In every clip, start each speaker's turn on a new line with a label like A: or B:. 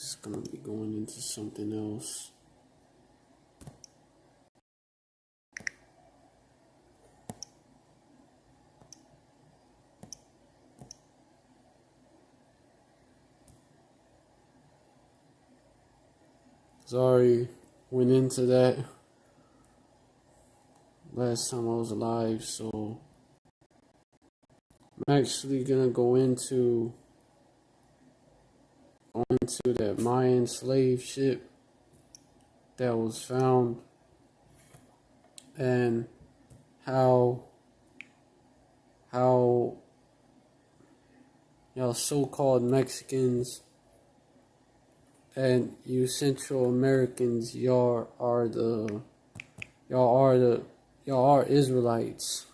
A: It's gonna be going into something else. Sorry, went into that last time I was alive, so I'm actually gonna go into that Mayan slave ship that was found, and how y'all so-called Mexicans and you Central Americans, y'all are Israelites.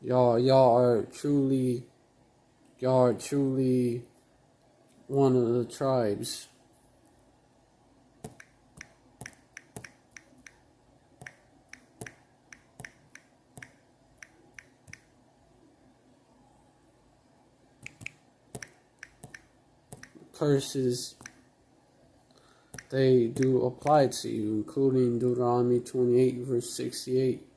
A: Y'all are truly one of the tribes. Curses, they do apply to you, including Deuteronomy 28 verse 68.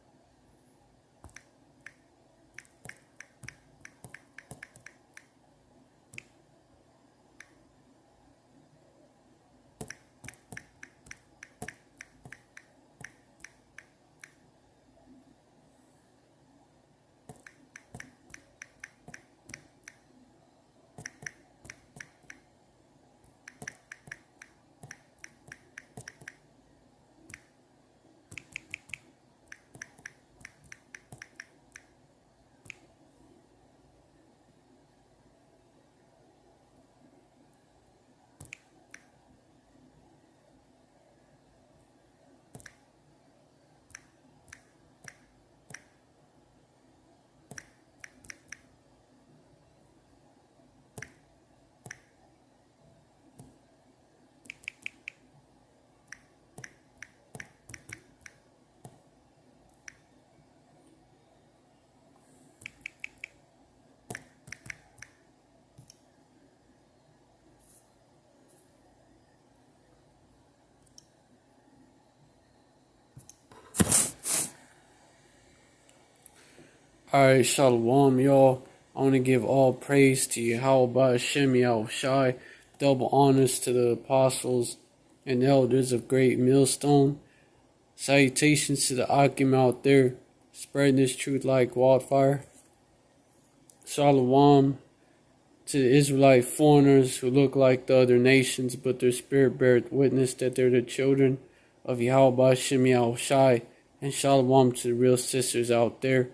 A: Alright, Shalom, y'all. I want to give all praise to Yahweh Hashem Yahushai, double honors to the apostles and elders of Great Millstone. Salutations to the Akim out there, spreading this truth like wildfire. Shalom to the Israelite foreigners who look like the other nations, but their spirit beareth witness that they're the children of Yahweh Hashem Yahushai. And shalom to the real sisters out there.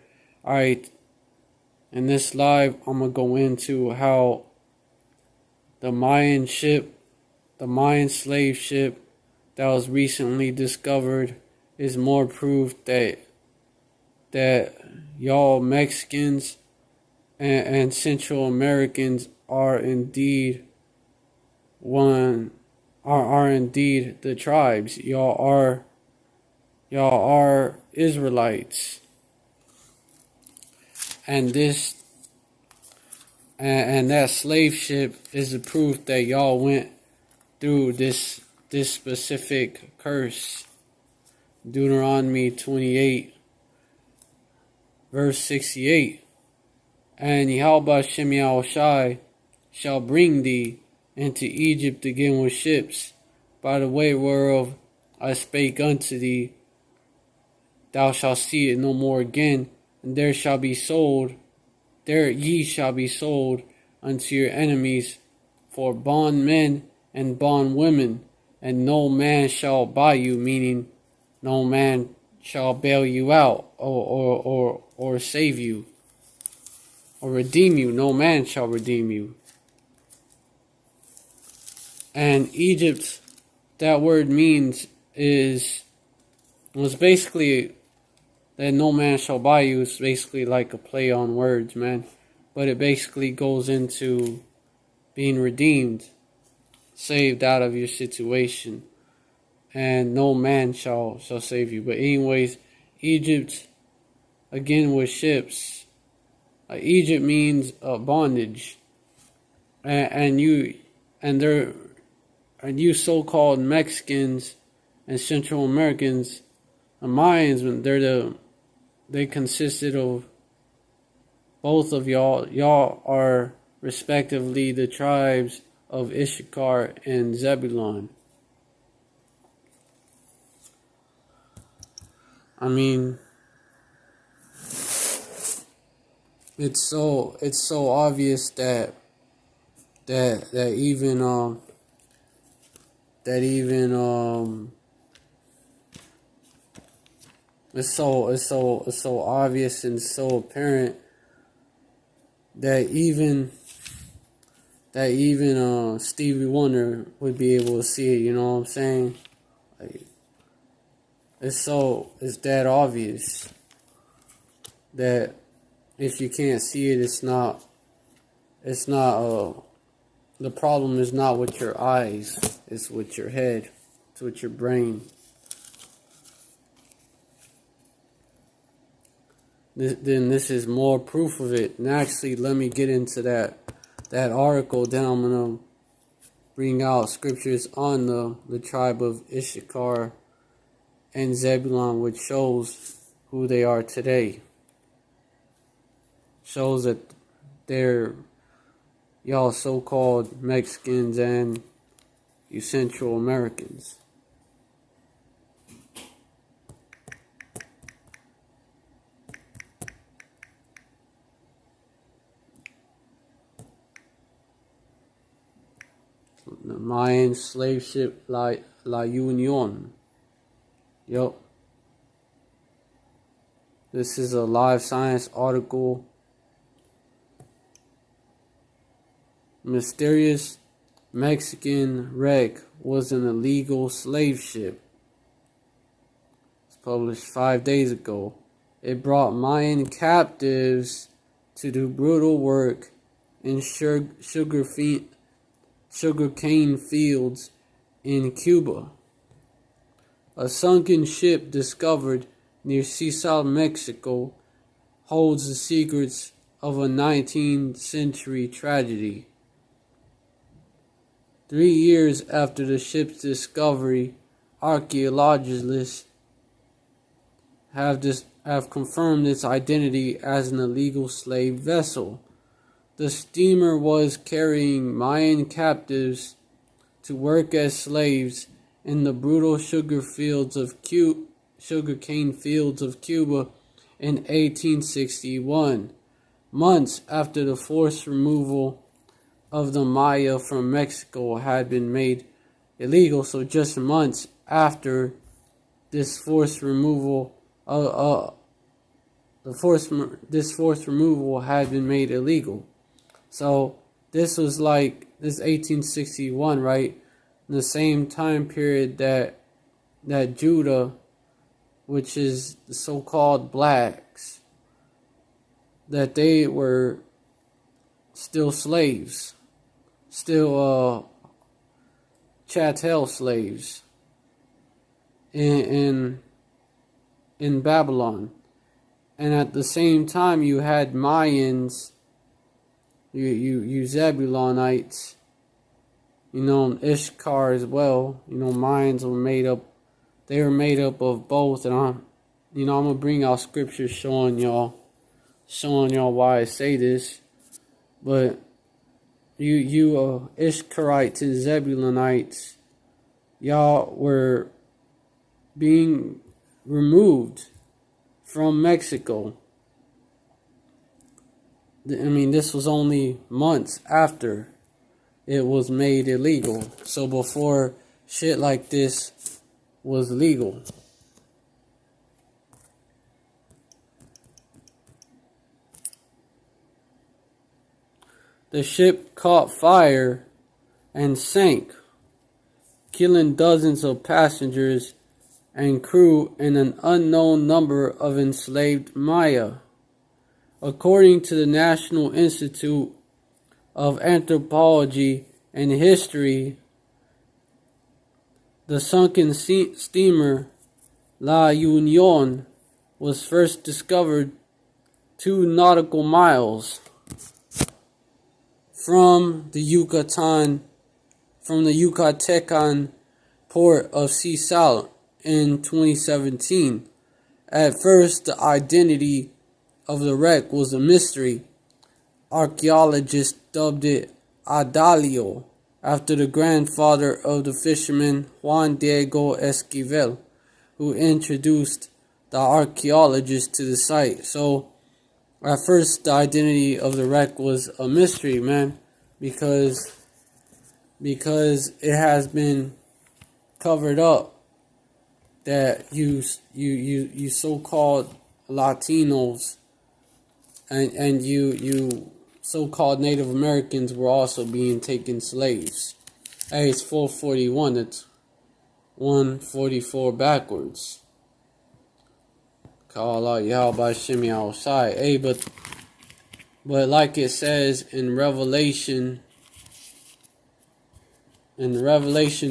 A: Alright, in this live, I'm going to go into how the Mayan slave ship that was recently discovered is more proof that y'all Mexicans and Central Americans are indeed indeed the tribes. Y'all are Israelites. And that slave ship is the proof that y'all went through this specific curse. Deuteronomy 28 verse 68. And Yahweh Hashem Yahushai shall bring thee into Egypt again with ships, by the way whereof I spake unto thee. Thou shalt see it no more again. And there ye shall be sold unto your enemies for bondmen and bondwomen, and no man shall buy you, meaning no man shall bail you out or save you or redeem you. No man shall redeem you. And Egypt, that word was basically that no man shall buy you is basically like a play on words, man. But it basically goes into being redeemed, saved out of your situation. And no man shall save you. But anyways, Egypt, again with ships. Egypt means bondage. And and you so-called Mexicans and Central Americans, the Mayans, they consisted of both of y'all. Y'all are respectively the tribes of Issachar and Zebulon. I mean, it's so obvious that even it's so obvious and so apparent that even Stevie Wonder would be able to see it. You know what I'm saying? Like, it's that obvious that if you can't see it, it's not the problem is not with your eyes, it's with your head, it's with your brain. This is more proof of it. And actually, let me get into that article. Then I'm gonna bring out scriptures on the tribe of Issachar and Zebulon, which shows who they are today. Shows that they're y'all so-called Mexicans and you Central Americans. The Mayan slave ship La Union. Yup. This is a Live Science article. Mysterious Mexican wreck was an illegal slave ship. It's published 5 days ago. It brought Mayan captives to do brutal work in sugarcane fields in Cuba. A sunken ship discovered near Cesar, Mexico, holds the secrets of a 19th century tragedy. 3 years after the ship's discovery, archaeologists have confirmed its identity as an illegal slave vessel. The steamer was carrying Mayan captives to work as slaves in the brutal sugarcane fields of Cuba in 1861, months after the forced removal of the Maya from Mexico had been made illegal. So just months after this forced removal had been made illegal. So this was like this 1861, right? In the same time period that Judah, which is the so-called blacks, that they were still slaves, still chattel slaves in Babylon. And at the same time you had Mayans, you Zebulonites, Ishkar as well. Mayans were made up of both, and I'm gonna bring out scriptures showing y'all why I say this. But you Ishkarites and Zebulonites, y'all were being removed from Mexico. This was only months after it was made illegal. So before shit like this was legal. The ship caught fire and sank, killing dozens of passengers and crew and an unknown number of enslaved Maya. According to the National Institute of Anthropology and History, the sunken steamer La Union was first discovered 2 nautical miles from the Yucatan from the Yucatecan port of Sisal in 2017. At first, the identity of the wreck was a mystery. Archaeologists dubbed it Adalio, after the grandfather of the fisherman Juan Diego Esquivel, who introduced the archaeologists to the site. So, at first, the identity of the wreck was a mystery, man, because it has been covered up that you so-called Latinos and you so-called Native Americans were also being taken slaves. Hey, it's 441. It's 144 backwards. Call out Yahweh Shimmy outside. Hey, but like it says in Revelation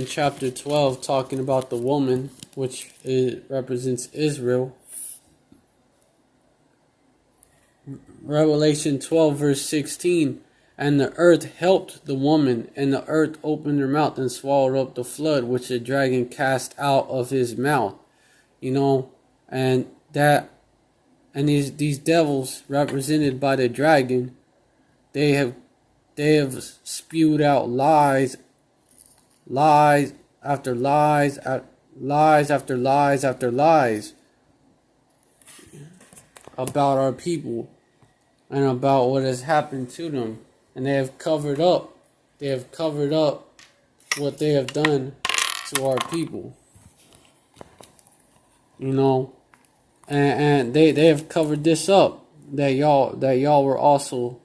A: chapter 12, talking about the woman, which represents Israel. Revelation 12 verse 16, and the earth helped the woman, and the earth opened her mouth and swallowed up the flood which the dragon cast out of his mouth. And these devils represented by the dragon, they have spewed out lies after lies after lies about our people and about what has happened to them, and they have covered up what they have done to our people, and they have covered this up, that y'all were also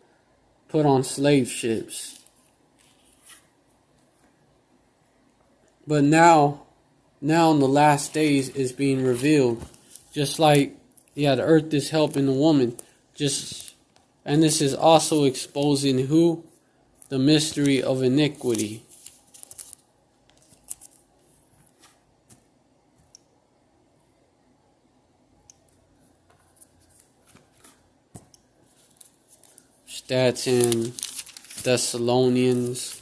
A: put on slave ships. But now in the last days is being revealed, just like the earth is helping the woman, and this is also exposing who? The mystery of iniquity. That's in Thessalonians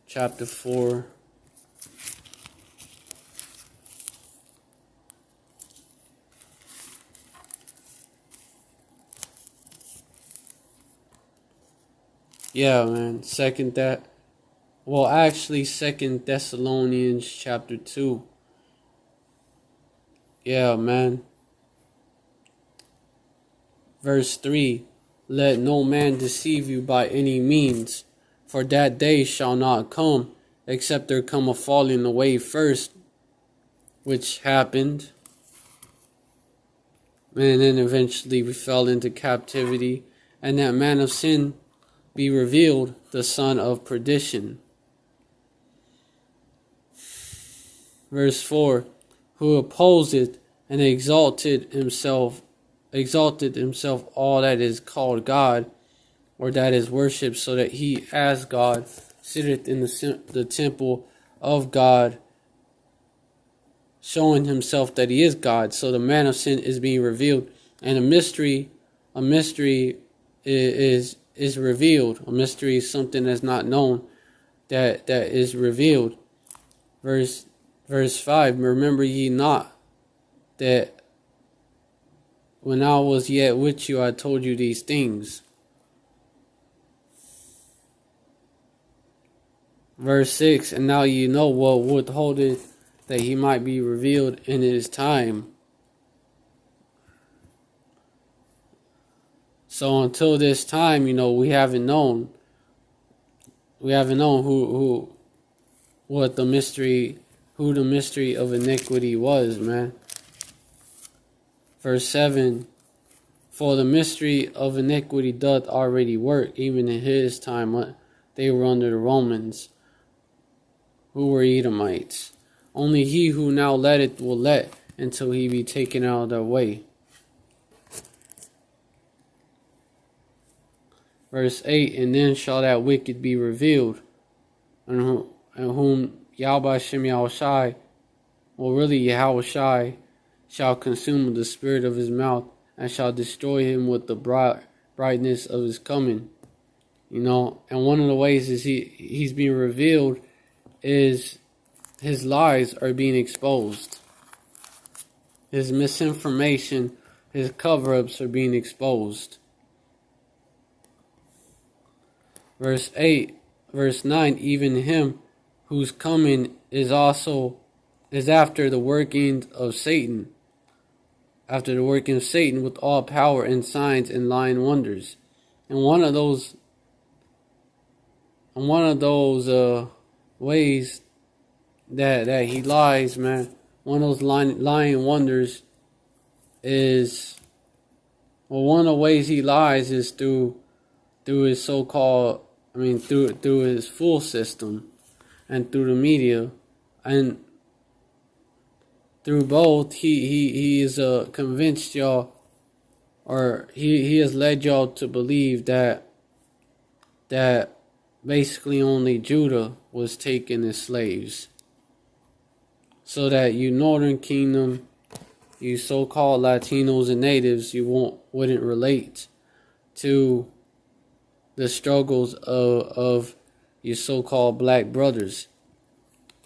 A: chapter 4. Yeah, man. Second Thessalonians chapter 2. Yeah, man. Verse 3. Let no man deceive you by any means, for that day shall not come, except there come a falling away first, which happened. And then eventually we fell into captivity, and that man of sin be revealed, the son of perdition. Verse 4, who opposeth and exalted himself all that is called God, or that is worshipped, so that he as God sitteth in the temple of God, showing himself that he is God. So the man of sin is being revealed, and a mystery is revealed. A mystery is something that's not known, that is revealed. Verse 5, remember ye not that when I was yet with you, I told you these things. Verse 6, and now you know what withholdeth, that he might be revealed in his time. So until this time, we haven't known who the mystery of iniquity was, man. Verse 7, for the mystery of iniquity doth already work, even in his time they were under the Romans, who were Edomites. Only he who now letteth will let, until he be taken out of their way. Verse 8, and then shall that wicked be revealed, and whom Yahweh Shem Yahushai, Yahushai, shall consume with the spirit of his mouth, and shall destroy him with the brightness of his coming. you know. And one of the ways is he's being revealed is his lies are being exposed. His misinformation, his cover-ups are being exposed. Verse 8, verse 9, even him whose coming is after the working of Satan, after the working of Satan with all power and signs and lying wonders. And one of those ways that he lies, man, one of those lying wonders is, well, one of the ways he lies is through his so-called, through his full system and through the media, and through both, he is convinced y'all, or he has led y'all to believe that basically only Judah was taken as slaves, so that you Northern Kingdom, you so-called Latinos and natives, you wouldn't relate to the struggles of your so-called black brothers,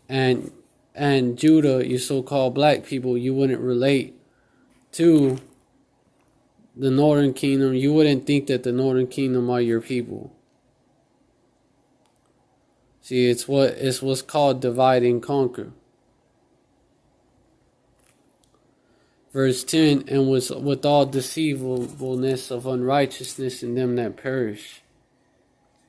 A: and Judah, your so-called black people, you wouldn't relate to the Northern Kingdom. You wouldn't think that the Northern Kingdom are your people. See, it's what's called divide and conquer. Verse 10, and with all deceivableness of unrighteousness in them that perish,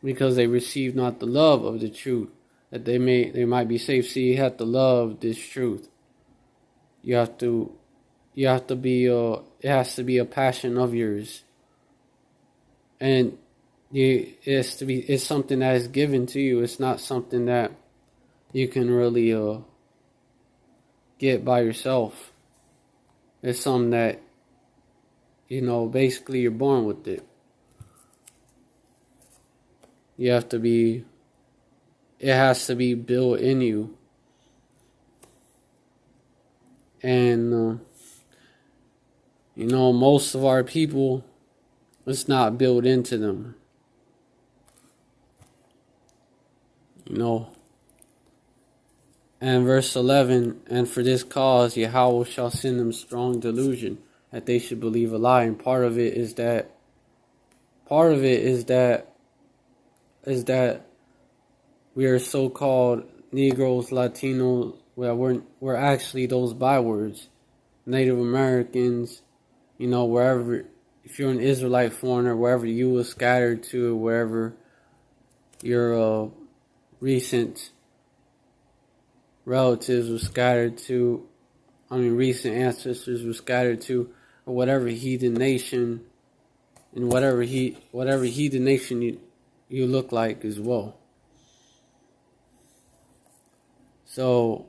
A: because they receive not the love of the truth, that they might be saved. See, you have to love this truth. You have to be it has to be a passion of yours, and it's something that is given to you. It's not something that you can really get by yourself. It's something that, basically you're born with it. It has to be built in you. And, most of our people, it's not built into them. And verse 11, and for this cause Yahweh shall send them strong delusion, that they should believe a lie. And part of it is that we are so-called Negroes, Latinos, we're actually those bywords. Native Americans, wherever, if you're an Israelite foreigner, wherever you were scattered to, wherever your recent relatives were scattered to, recent ancestors were scattered to, or whatever heathen nation, and whatever heathen nation you look like as well. So,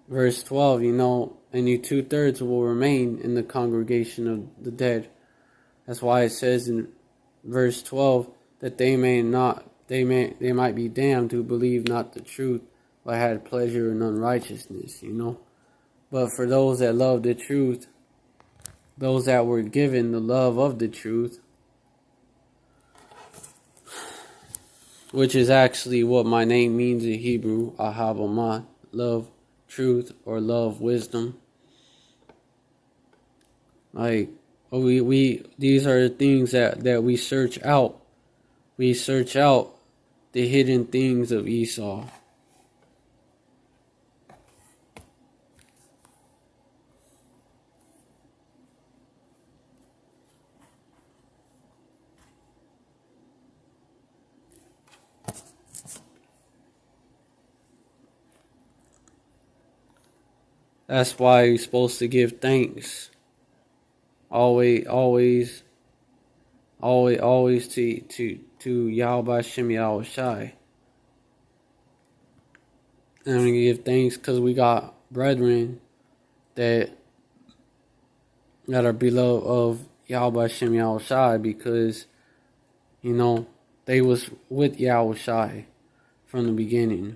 A: verse 12, and you 2/3 will remain in the congregation of the dead. That's why it says in verse 12 that they might be damned who believe not the truth, but had pleasure in unrighteousness, But for those that love the truth, those that were given the love of the truth, which is actually what my name means in Hebrew, Ahabamah, love truth or love wisdom. Like, these are the things that we search out. We search out the hidden things of Esau. That's why you're supposed to give thanks. Always to Yahweh Hashem Yahweh Shai. And we give thanks because we got brethren that are beloved of Yahweh Hashem Yahweh Shai, because they was with Yahweh Shai from the beginning.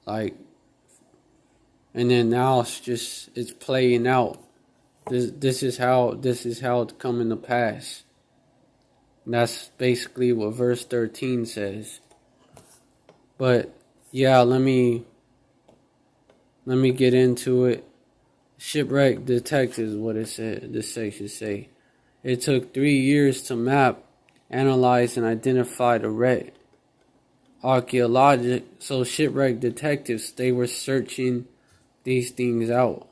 A: Like, and then now it's playing out This is how it's coming to pass. And that's basically what verse 13 says. But yeah, let me get into it. Shipwreck detectives, what it said. This section say it took 3 years to map, analyze, and identify the wreck. So shipwreck detectives, they were searching these things out.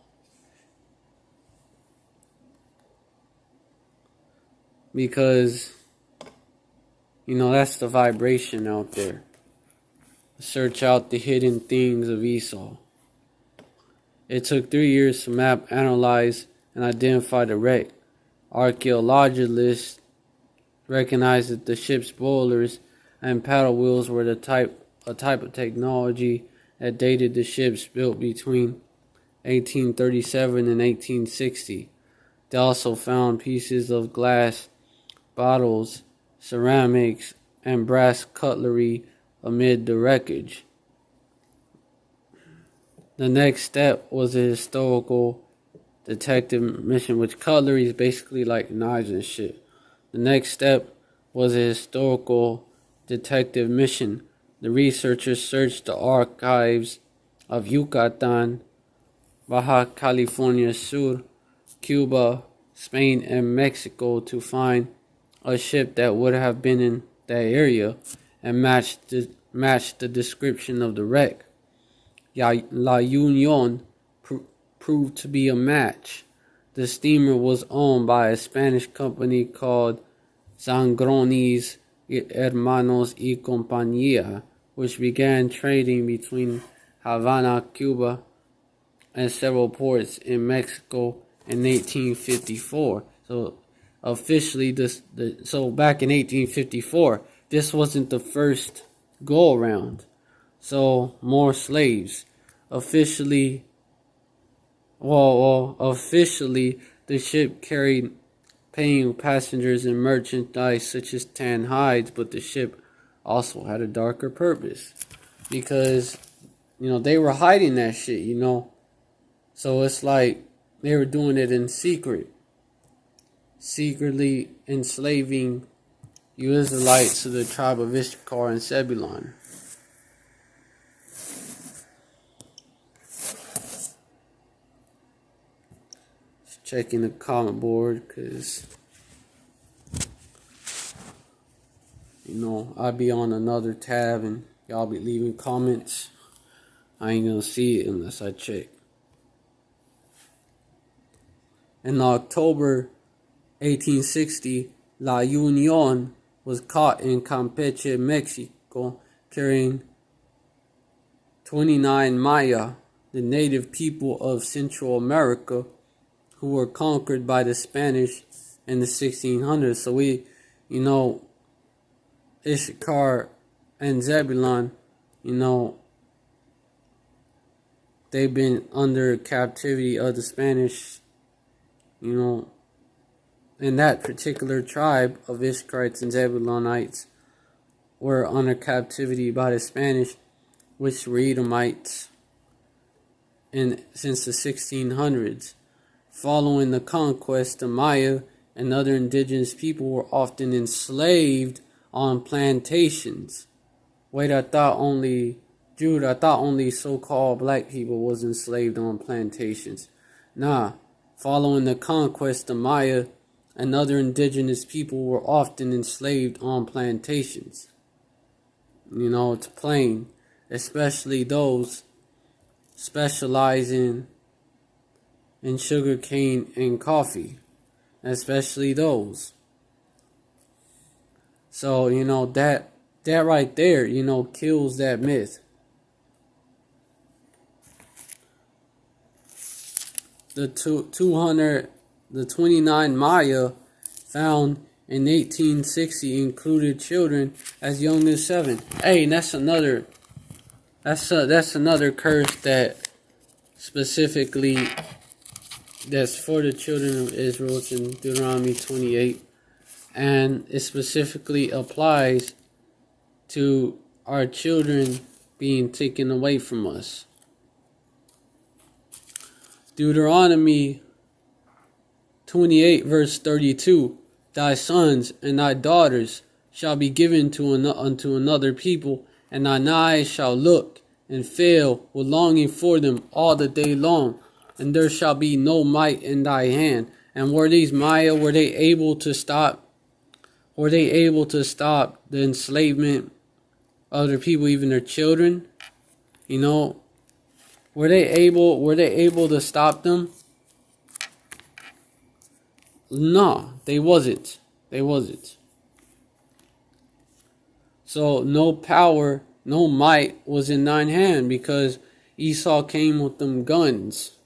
A: Because, that's the vibration out there. Search out the hidden things of Esau. It took 3 years to map, analyze, and identify the wreck. Archaeologists recognized that the ship's boilers and paddle wheels were a type of technology that dated the ships built between 1837 and 1860. They also found pieces of glass bottles, ceramics, and brass cutlery amid the wreckage. The next step was a historical detective mission, which cutlery is basically like knives and shit. The next step was a historical detective mission. The researchers searched the archives of Yucatan, Baja California Sur, Cuba, Spain, and Mexico to find a ship that would have been in that area and matched the description of the wreck. La Union proved to be a match. The steamer was owned by a Spanish company called Sangronis Hermanos y Compañía, which began trading between Havana, Cuba, and several ports in Mexico in 1854. So officially, back in 1854, this wasn't the first go around. So more slaves. Officially, the ship carried paying passengers and merchandise such as tan hides, but the ship also had a darker purpose because, they were hiding that shit, So it's like they were doing it in secretly enslaving you Israelites to the tribe of Issachar and Zebulun. Just checking the comment board because, I'll be on another tab and y'all be leaving comments. I ain't gonna see it unless I check. In October 1860, La Union was caught in Campeche, Mexico, carrying 29 Maya, the native people of Central America, who were conquered by the Spanish in the 1600s. So Issachar and Zebulun, they've been under captivity of the Spanish, and that particular tribe of Ishkarites and Zebulonites were under captivity by the Spanish, which were Edomites, since the 1600s. Following the conquest, the Maya and other indigenous people were often enslaved on plantations. Wait, I thought only so-called black people was enslaved on plantations. Nah, following the conquest, the Maya and other indigenous people were often enslaved on plantations. It's plain, especially those specializing in sugar cane and coffee, especially those. So, that right there, kills that myth. The 29 Maya found in 1860 included children as young as 7. Hey, and that's another curse that specifically that's for the children of Israel. It's in Deuteronomy 28, and it specifically applies to our children being taken away from us. Deuteronomy 28 verse 32, thy sons and thy daughters shall be given unto another people, and thine eyes shall look and fail with longing for them all the day long, and there shall be no might in thy hand. And were these Maya, were they able to stop the enslavement of their people, even their children? You know, were they able to stop them? No, they wasn't. They wasn't. So no power, no might was in thine hand, because Esau came with them guns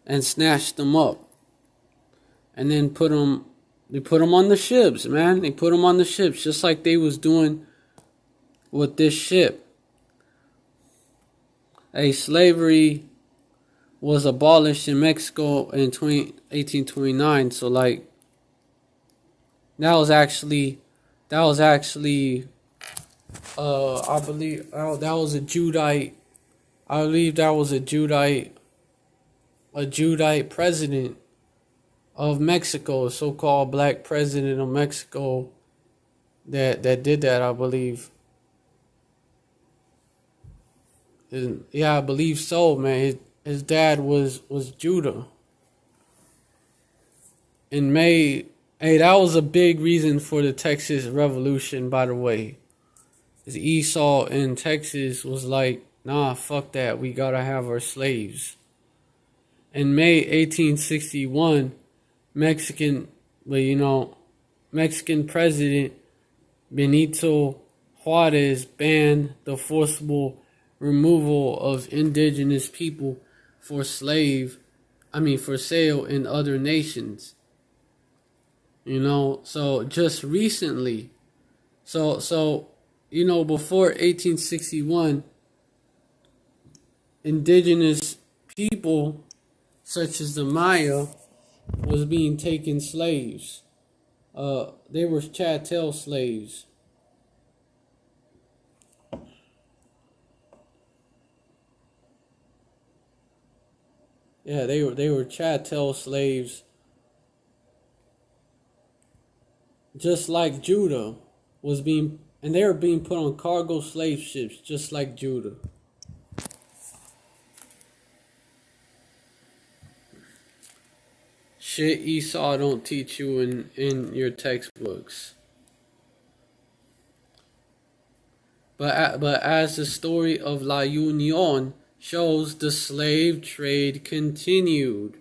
A: and snatched them up, and then they put them on the ships, man. They put them on the ships, just like they was doing with this ship. Slavery was abolished in Mexico in 1829. So like that was actually I believe that was a Judite. I believe that was a Judite president of Mexico, a so-called black president of Mexico that did that, I believe. Yeah, I believe so, man. His dad was Judah. In May, hey, that was a big reason for the Texas Revolution, by the way. Is Esau in Texas was like, nah, fuck that. We gotta have our slaves. In May 1861, Mexican President Benito Juarez banned the forcible removal of indigenous people for sale in other nations. So just recently, before 1861, indigenous people such as the Maya was being taken slaves. They were chattel slaves. Yeah, they were chattel slaves, just like Judah and they were being put on cargo slave ships, just like Judah. Shit Esau don't teach you in your textbooks. But as the story of La Union shows, the slave trade continued.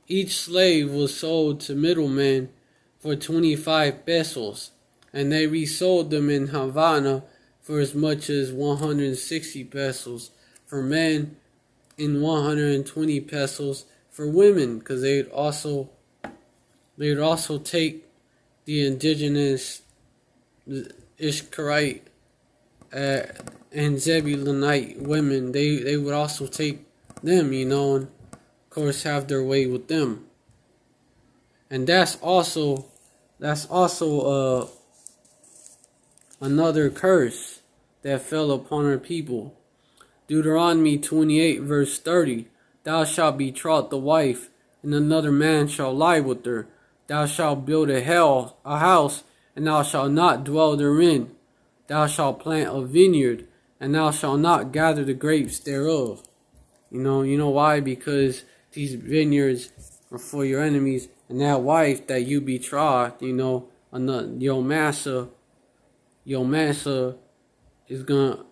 A: Each slave was sold to middlemen for 25 pesos, and they resold them in Havana for as much as 160 pesos for men and 120 pesos for women, because they would also take the indigenous Ishkarite and Zebulonite women. They would also take them, and of course have their way with them. And that's also another curse that fell upon our people. Deuteronomy 28 verse 30. Thou shalt betroth the wife, and another man shall lie with her. Thou shalt build a house, and thou shalt not dwell therein. Thou shalt plant a vineyard, and thou shalt not gather the grapes thereof. You know why? Because these vineyards are for your enemies, and that wife that you betrothed, your master is gonna,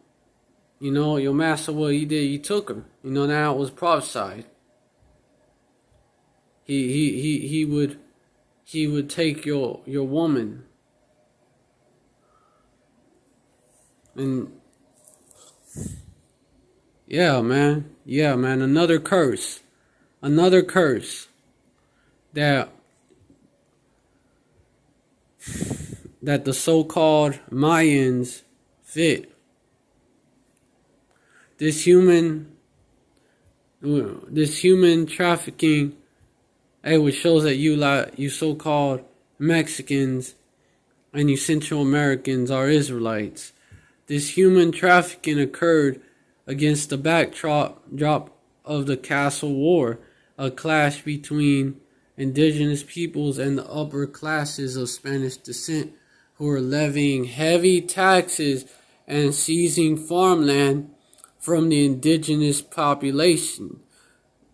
A: your master, what he did, he took her. Now it was prophesied. He would take your woman. And yeah, man, another curse that the so-called Mayans fit. This human trafficking, which shows that you so-called Mexicans and you Central Americans are Israelites. This human trafficking occurred against the backdrop of the Castle War, a clash between indigenous peoples and the upper classes of Spanish descent who were levying heavy taxes and seizing farmland from the indigenous population.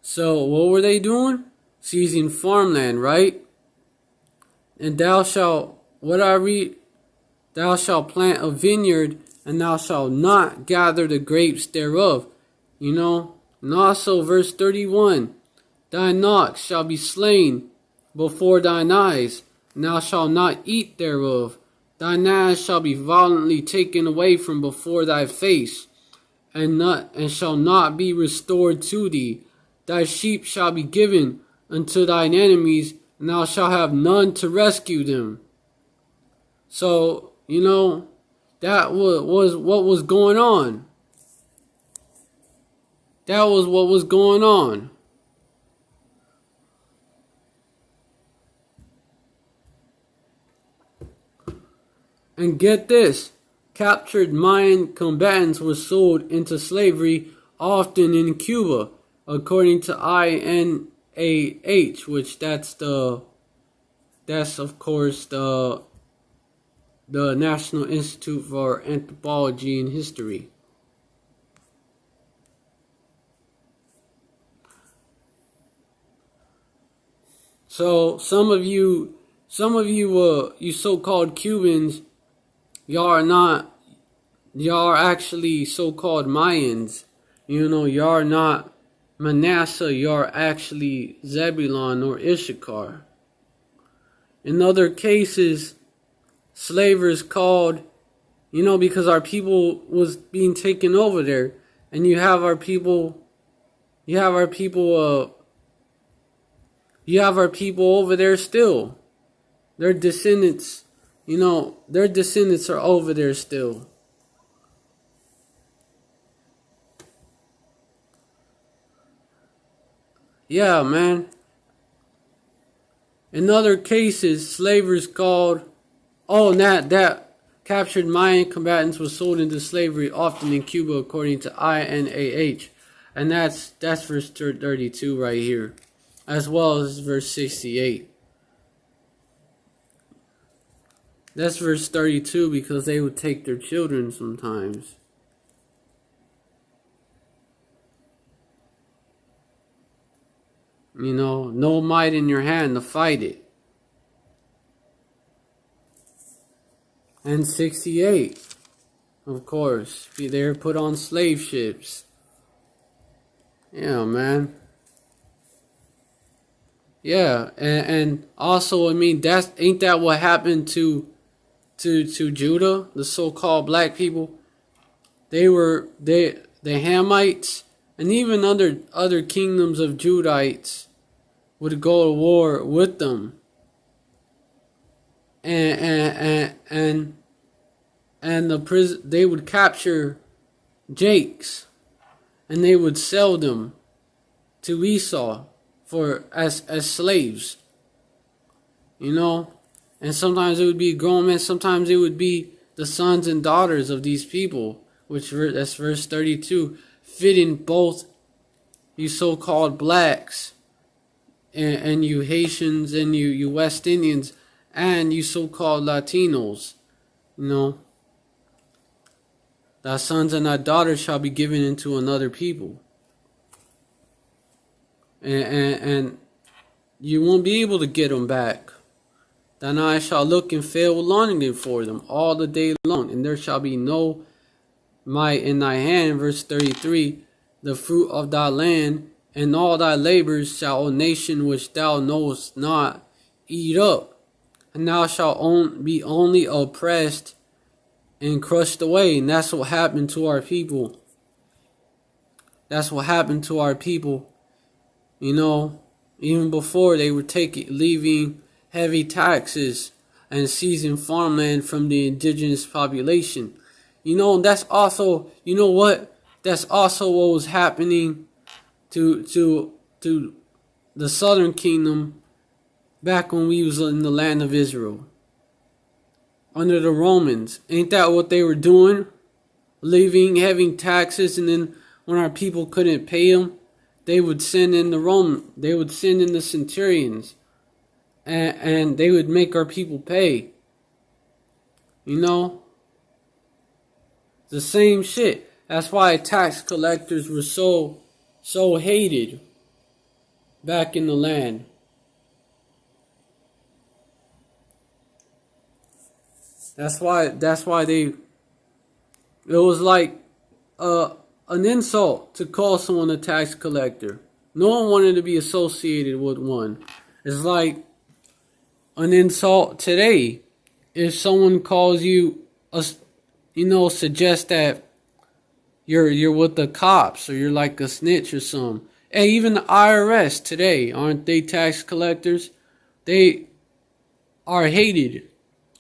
A: So what were they doing? Seizing farmland, right? And thou shalt, what I read, thou shalt plant a vineyard, and thou shalt not gather the grapes thereof. And also verse 31, thine ox shall be slain before thine eyes, and thou shalt not eat thereof. Thine ass shall be violently taken away from before thy face, and shall not be restored to thee. Thy sheep shall be given unto thine enemies, and thou shalt have none to rescue them. So, that was what was going on. That was what was going on. And get this, captured Mayan combatants were sold into slavery, often in Cuba, according to INAH, which that's of course the National Institute for Anthropology and History. So some of you you so-called Cubans, y'all are actually so-called Mayans. Y'all are not Manasseh, you're actually Zebulon or Issachar. In other cases, slavers called, because our people was being taken over there, and you have our people over there still. Their descendants, their descendants are over there still. Yeah, man. In other cases, slavers called, that captured Mayan combatants were sold into slavery, often in Cuba, according to INAH. And that's verse 32 right here, as well as verse 68. That's verse 32 because they would take their children sometimes. No might in your hand to fight it. And 68, of course, they were put on slave ships. Yeah, man. Yeah, and also, ain't that what happened to Judah, the so-called black people? The Hamites and even other kingdoms of Judites would go to war with them, and they would capture Jakes, and they would sell them to Esau as slaves, and sometimes it would be grown men, sometimes it would be the sons and daughters of these people, that's verse 32, fitting both you so-called blacks and you Haitians and you West Indians and you so-called Latinos, thy sons and thy daughters shall be given into another people. And you won't be able to get them back. Thine eyes shall look and fail longing for them all the day long, and there shall be no might in thy hand. Verse 33, the fruit of thy land and all thy labors shall a nation which thou knowest not eat up, and thou shalt be only oppressed and crushed away. And that's what happened to our people. That's what happened to our people. Even before they were leaving heavy taxes and seizing farmland from the indigenous population. That's also, that's also what was happening to the southern kingdom back when we was in the land of Israel. Under the Romans. Ain't that what they were doing? Having taxes, and then when our people couldn't pay them, they would send in the centurions, and they would make our people pay. You know, the same shit. That's why tax collectors were so hated back in the land. That's why it was like an insult to call someone a tax collector. No one wanted to be associated with one. It's like an insult today if someone calls you suggests that you're with the cops or you're like a snitch or something. And even the IRS today, aren't they tax collectors? They are hated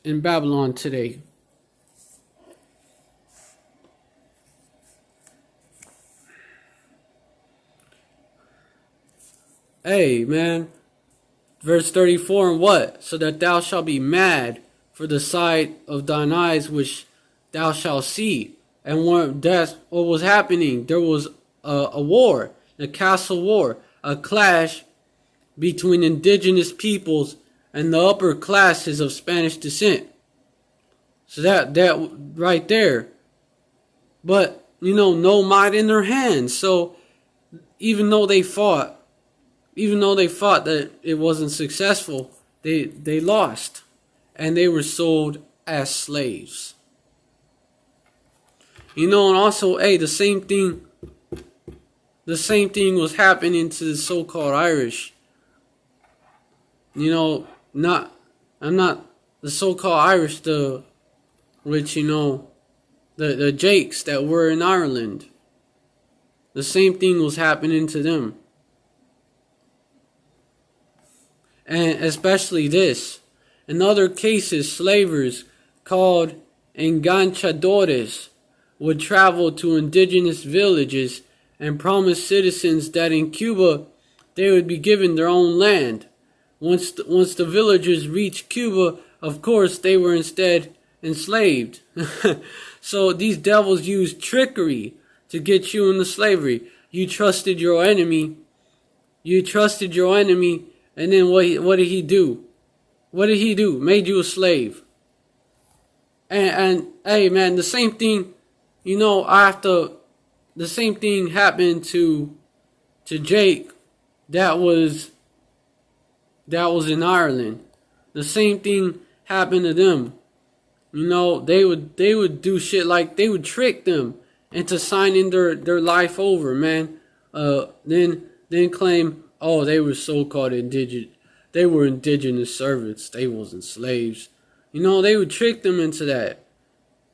A: in Babylon today. Hey, man. Verse 34, and what? So that thou shalt be mad for the sight of thine eyes which thou shalt see. And that's what was happening. There was a war, a castle war, a clash between indigenous peoples and the upper classes of Spanish descent. So that right there. But, no might in their hands. So even though they fought that it wasn't successful, they lost. And they were sold as slaves. And also, the same thing was happening to the so-called Irish. I'm not the so-called Irish, the Jakes that were in Ireland. The same thing was happening to them. And especially this. In other cases, slavers called enganchadores would travel to indigenous villages and promise citizens that in Cuba they would be given their own land. Once the villagers reached Cuba, of course, they were instead enslaved. So these devils used trickery to get you into slavery. You trusted your enemy, and then what did he do? What did he do? Made you a slave. And hey, man, the same thing, the same thing happened to Jake. That was in Ireland. The same thing happened to them. They would do shit like they would trick them into signing their life over, man. Then claim, oh, they were so-called indigenous. They were indigenous servants. They wasn't slaves. They would trick them into that.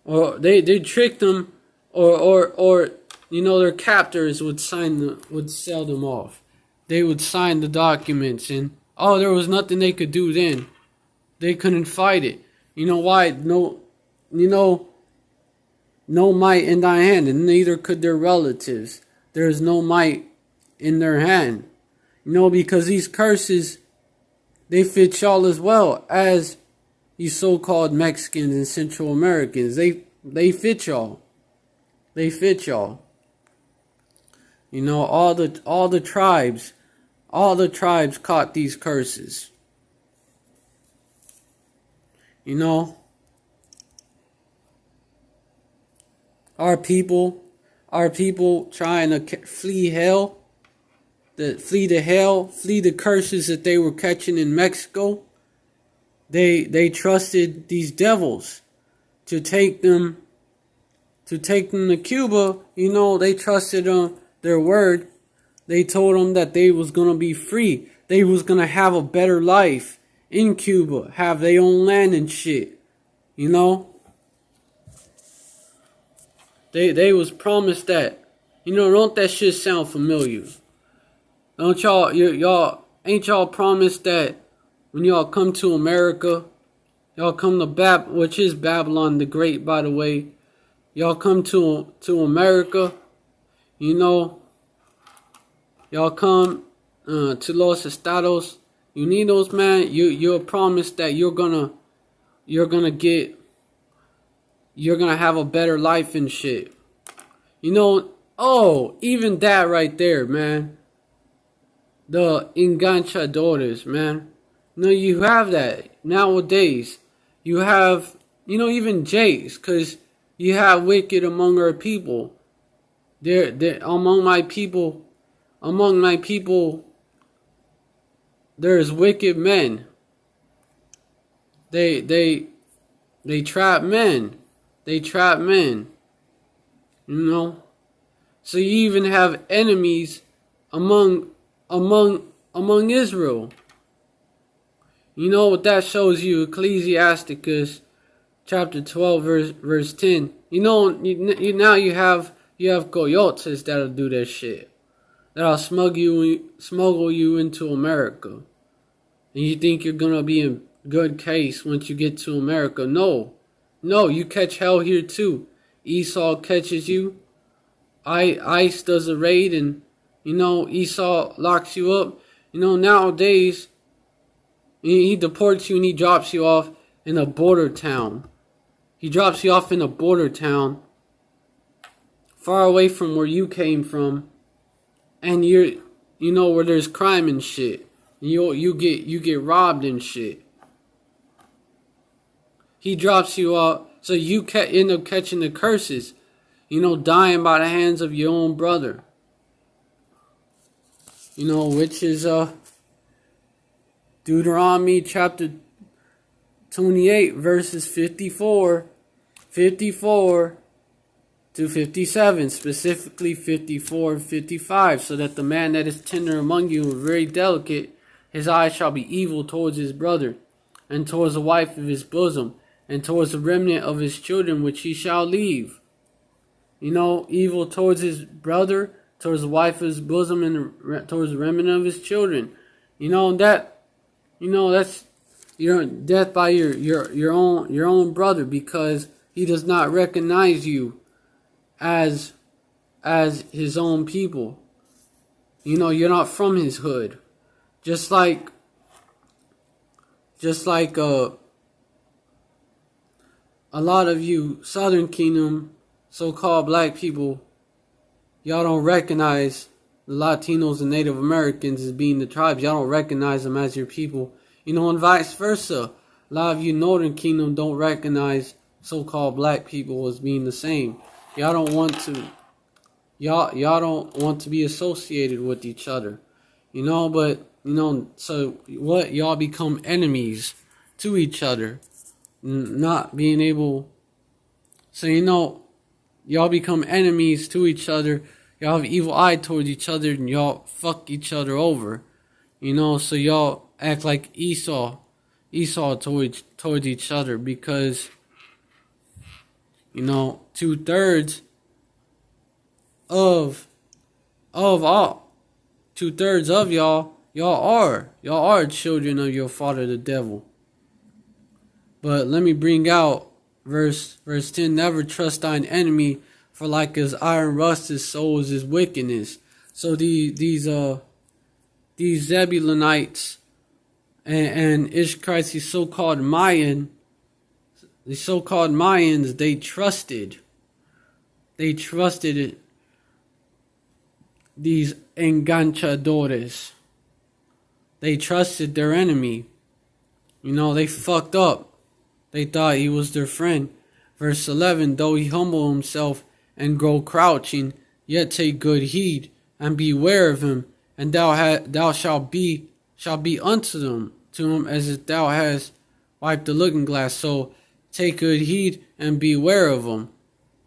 A: Or they'd trick them, or their captors would sell them off. They would sign the documents, and there was nothing they could do then. They couldn't fight it. You know why? No might in thy hand, and neither could their relatives. There is no might in their hand. Because these curses, they fit y'all as well as these so-called Mexicans and Central Americans. They fit y'all. They fit y'all. All the tribes caught these curses. Our people trying to flee hell. Flee the curses that they were catching in Mexico. They trusted these devils to take them to Cuba. They trusted their word. They told them that they was gonna be free. They was gonna have a better life in Cuba, have their own land and shit. They was promised that. Don't that shit sound familiar? Don't y'all ain't y'all promised that when y'all come to America, y'all come to which is Babylon the Great, by the way. Y'all come to America, y'all come to Los Estados Unidos, man. You're promised that you're gonna have a better life and shit. Even that right there, man. The enganchadores, man. No, you have that nowadays. You have, even Jays, because you have wicked among our people. There, among my people, there's wicked men. They, they, they trap men. They trap men. So you even have enemies among, among Israel. You know what that shows you? Ecclesiasticus chapter 12 verse 10. Now you have coyotes that'll do that shit. That'll smuggle you into America. And you think you're gonna be in good case once you get to America. No, you catch hell here too. Esau catches you. ICE does a raid, and Esau locks you up. Nowadays he deports you and he drops you off in a border town. He drops you off in a border town, far away from where you came from, and where there's crime and shit. You get robbed and shit. He drops you off, so you end up catching the curses. Dying by the hands of your own brother. Which is Deuteronomy chapter 28 verses 54 to 57, specifically 54 and 55, so that the man that is tender among you and very delicate, his eyes shall be evil towards his brother, and towards the wife of his bosom, and towards the remnant of his children which he shall leave. Evil towards his brother, towards the wife of his bosom, and towards the remnant of his children. That's death by your own brother, because he does not recognize you as his own people. You're not from his hood. Just like a lot of you Southern Kingdom so-called black people, y'all don't recognize the Latinos and Native Americans as being the tribes. Y'all don't recognize them as your people. And vice versa. A lot of you Northern Kingdom don't recognize so-called black people as being the same. Y'all don't want to be associated with each other. So what? Y'all become enemies to each other. Not being able. So y'all become enemies to each other. Y'all have evil eye towards each other, and y'all fuck each other over. So y'all act like Esau towards each other, because 2/3 of y'all are children of your father the devil. But let me bring out verse 10. Never trust thine enemy, for like as iron rusteth, so is his wickedness. So these Zebulonites and Ishkarites, these so-called Mayans, they trusted these enganchadores. They trusted their enemy. They fucked up. They thought he was their friend. Verse 11, though he humble himself and grow crouching, yet take good heed, and beware of him, and thou shalt be unto him as if thou hast wiped the looking glass. So take good heed and beware of him,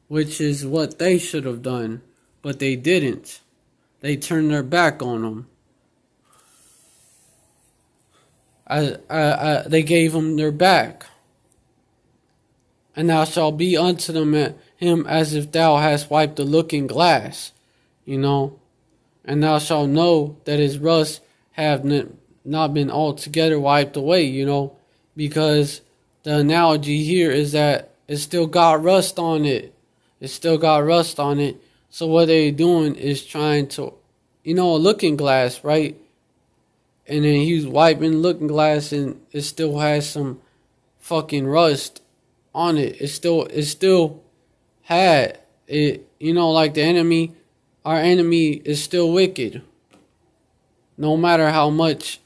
A: which is what they should have done, but they didn't. They turned their back on him. They gave him their back. And thou shalt be unto him as if thou hast wiped the looking glass, And thou shalt know that his rust have not been altogether wiped away, because the analogy here is that it still got rust on it. So what they're doing is trying to, a looking glass, right? And then he was wiping looking glass, and it still has some fucking rust on it. It still had it, like the enemy. Our enemy is still wicked. No matter how much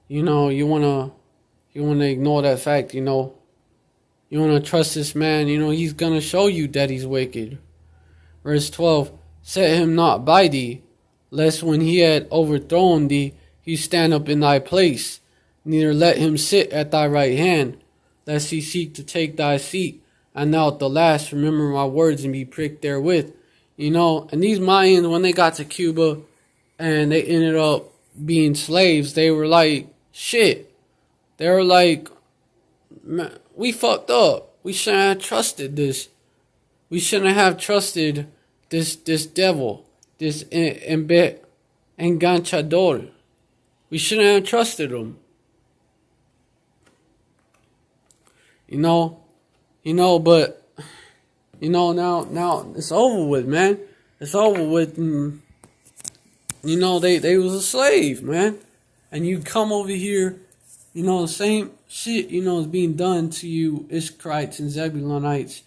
A: you wanna ignore that fact. You wanna trust this man. He's gonna show you that he's wicked. Verse 12, set him not by thee, lest when he had overthrown thee, he stand up in thy place. Neither let him sit at thy right hand, lest he seek to take thy seat. And thou at the last remember my words and be pricked therewith. And these Mayans, when they got to Cuba and they ended up being slaves, they were like, shit. They were like, man, we fucked up. We shouldn't have trusted this. We shouldn't have trusted this devil, this enganchador. We shouldn't have trusted him. But now it's over with, man. It's over with. And, they was a slave, man. And you come over here, the same shit, is being done to you Ishkarites and Zebulonites,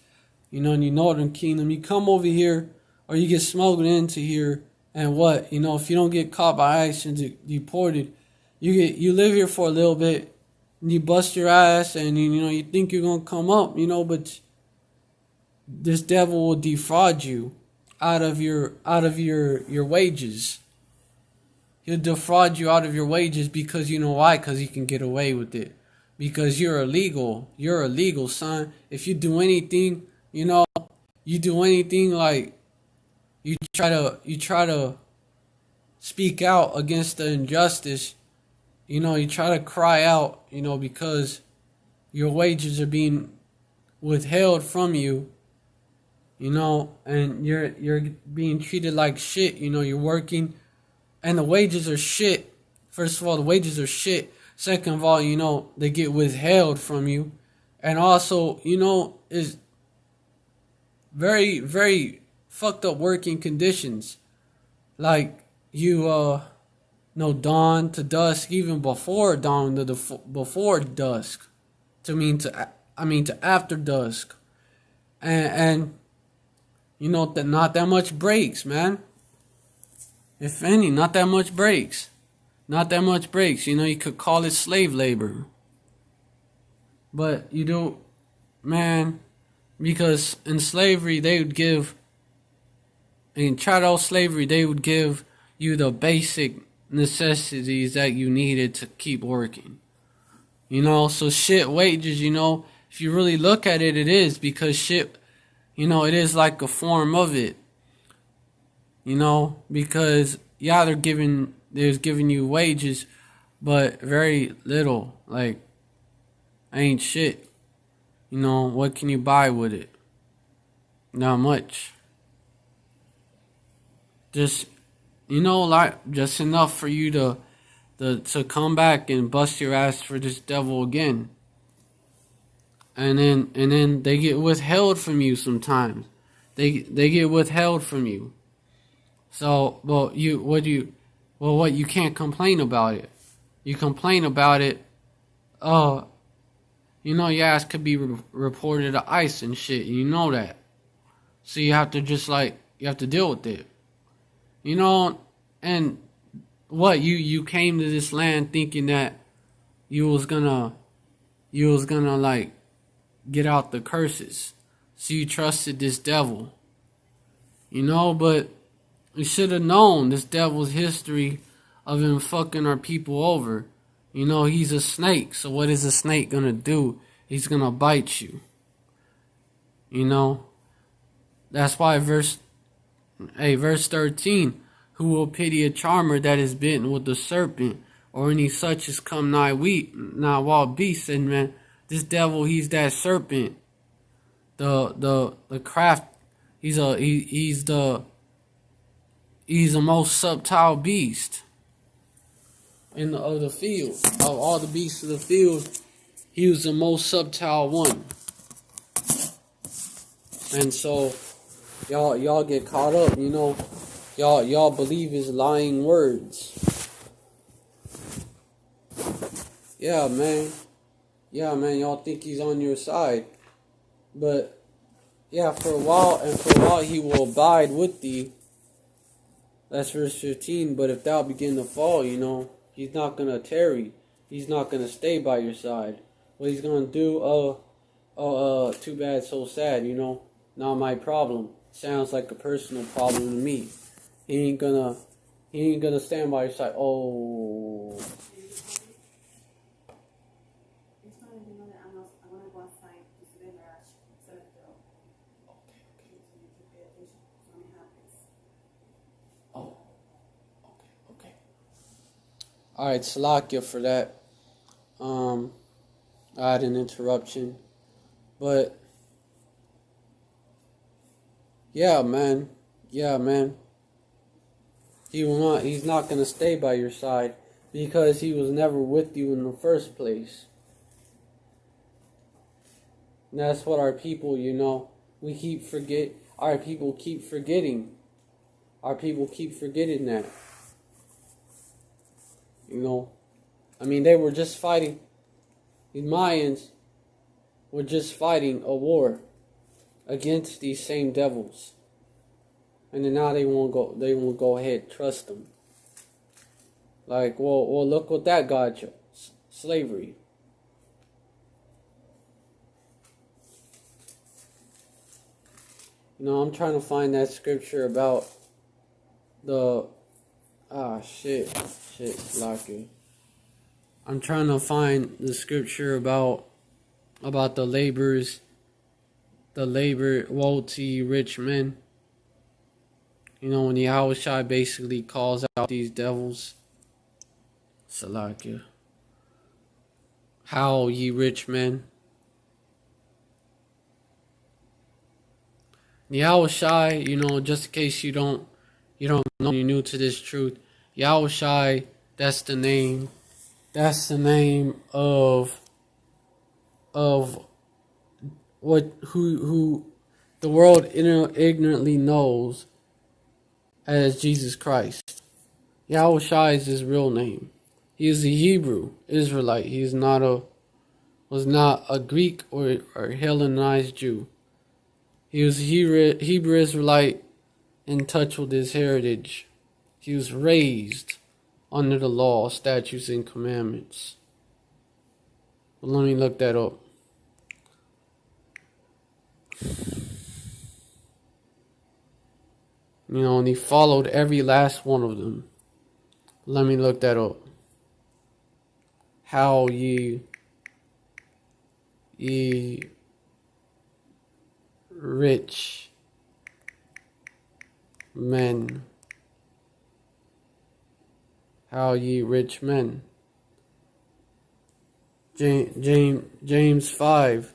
A: in your northern kingdom. You come over here, or you get smuggled into here, and what? If you don't get caught by ICE and deported, you live here for a little bit, and you bust your ass, and you think you're gonna come up, but this devil will defraud you out of your wages. He'll defraud you out of your wages because you know why? Because he can get away with it. Because you're illegal. You're illegal, son. If you do anything, you do anything like you try to speak out against the injustice. You try to cry out, because your wages are being withheld from you. And you're being treated like shit. You're working, and the wages are shit. First of all, the wages are shit. Second of all, they get withheld from you, and also, is very, very fucked up working conditions. Like dawn to dusk, even before dawn to before dusk, to after dusk, and not that much breaks, man. If any, not that much breaks. Not that much breaks. You could call it slave labor. But you don't, man, because in slavery, in chattel slavery, they would give you the basic necessities that you needed to keep working. So shit wages, if you really look at it, it is, because shit, it is like a form of it. Because they're giving you wages, but very little. Like, ain't shit. What can you buy with it? Not much. Just, just enough for you to come back and bust your ass for this devil again. And then they get withheld from you sometimes. They get withheld from you. So, you can't complain about it. You complain about it, your ass could be reported to ICE and shit, you know that. So you have to you have to deal with it. And you came to this land thinking that you was gonna like get out the curses. So you trusted this devil. But you should have known this devil's history of him fucking our people over. He's a snake. So what is a snake gonna do? He's gonna bite you. That's why verse 13, who will pity a charmer that is bitten with the serpent, or any such as come nigh wild beasts? And man, this devil, he's that serpent. The craft, he's the most subtle beast of the field. Of all the beasts of the field, he was the most subtle one. And so y'all get caught up, y'all believe his lying words. Yeah, man, y'all think he's on your side. But yeah, for a while he will abide with thee. That's verse 15. But if thou begin to fall, he's not gonna tarry. He's not going to stay by your side. What he's going to do, too bad, so sad, not my problem. Sounds like a personal problem to me. He ain't gonna stand by your side. Oh. Oh. Okay. Alright, Salakia for that. I had an interruption. But yeah, man. He's not gonna stay by your side because he was never with you in the first place. And that's what our people, our people keep forgetting. Our people keep forgetting that. They were just fighting. The Mayans were just fighting a war against these same devils. And then now they won't go ahead and trust them. Like, well, look what that God chose. Slavery. I'm trying to find that scripture about lucky. I'm trying to find the scripture about the woe to ye rich men. When Yahushua basically calls out these devils. Salakia. How ye rich men. Yahushua, just in case you don't know, you're new to this truth. Yahushua, that's the name of who the world ignorantly knows as Jesus Christ. Yahushua is his real name. He is a Hebrew Israelite. He was not a Greek or Hellenized Jew. He was a Hebrew Israelite in touch with his heritage. He was raised under the law, statutes, and commandments. But let me look that up. And he followed every last one of them. Let me look that up. How ye rich men. How ye rich men. James 5.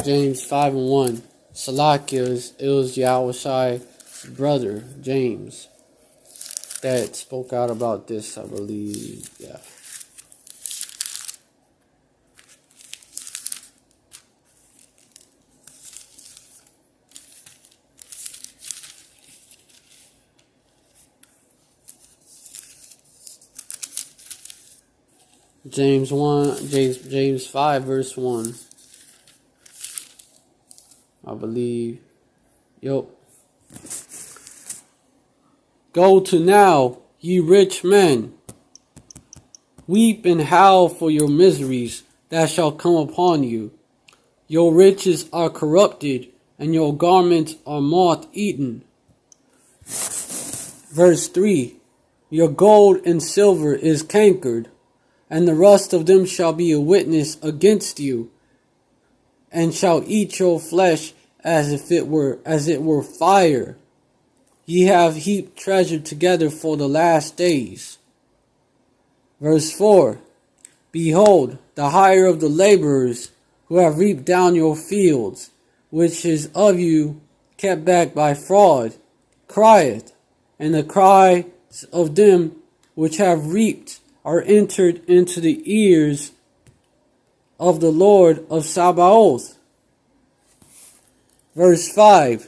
A: James 5:1. Salakia, it was Yahushua's brother, James, that spoke out about this, I believe. Yeah. James 5 verse 1. I believe. Yup. Go to now, ye rich men. Weep and howl for your miseries that shall come upon you. Your riches are corrupted, and your garments are moth-eaten. Verse 3. Your gold and silver is cankered, and the rust of them shall be a witness against you, and shall eat your flesh as it were fire. Ye have heaped treasure together for the last days. Verse 4. Behold, the hire of the laborers who have reaped down your fields, which is of you kept back by fraud, crieth, and the cries of them which have reaped are entered into the ears of the Lord of Sabaoth. Verse 5.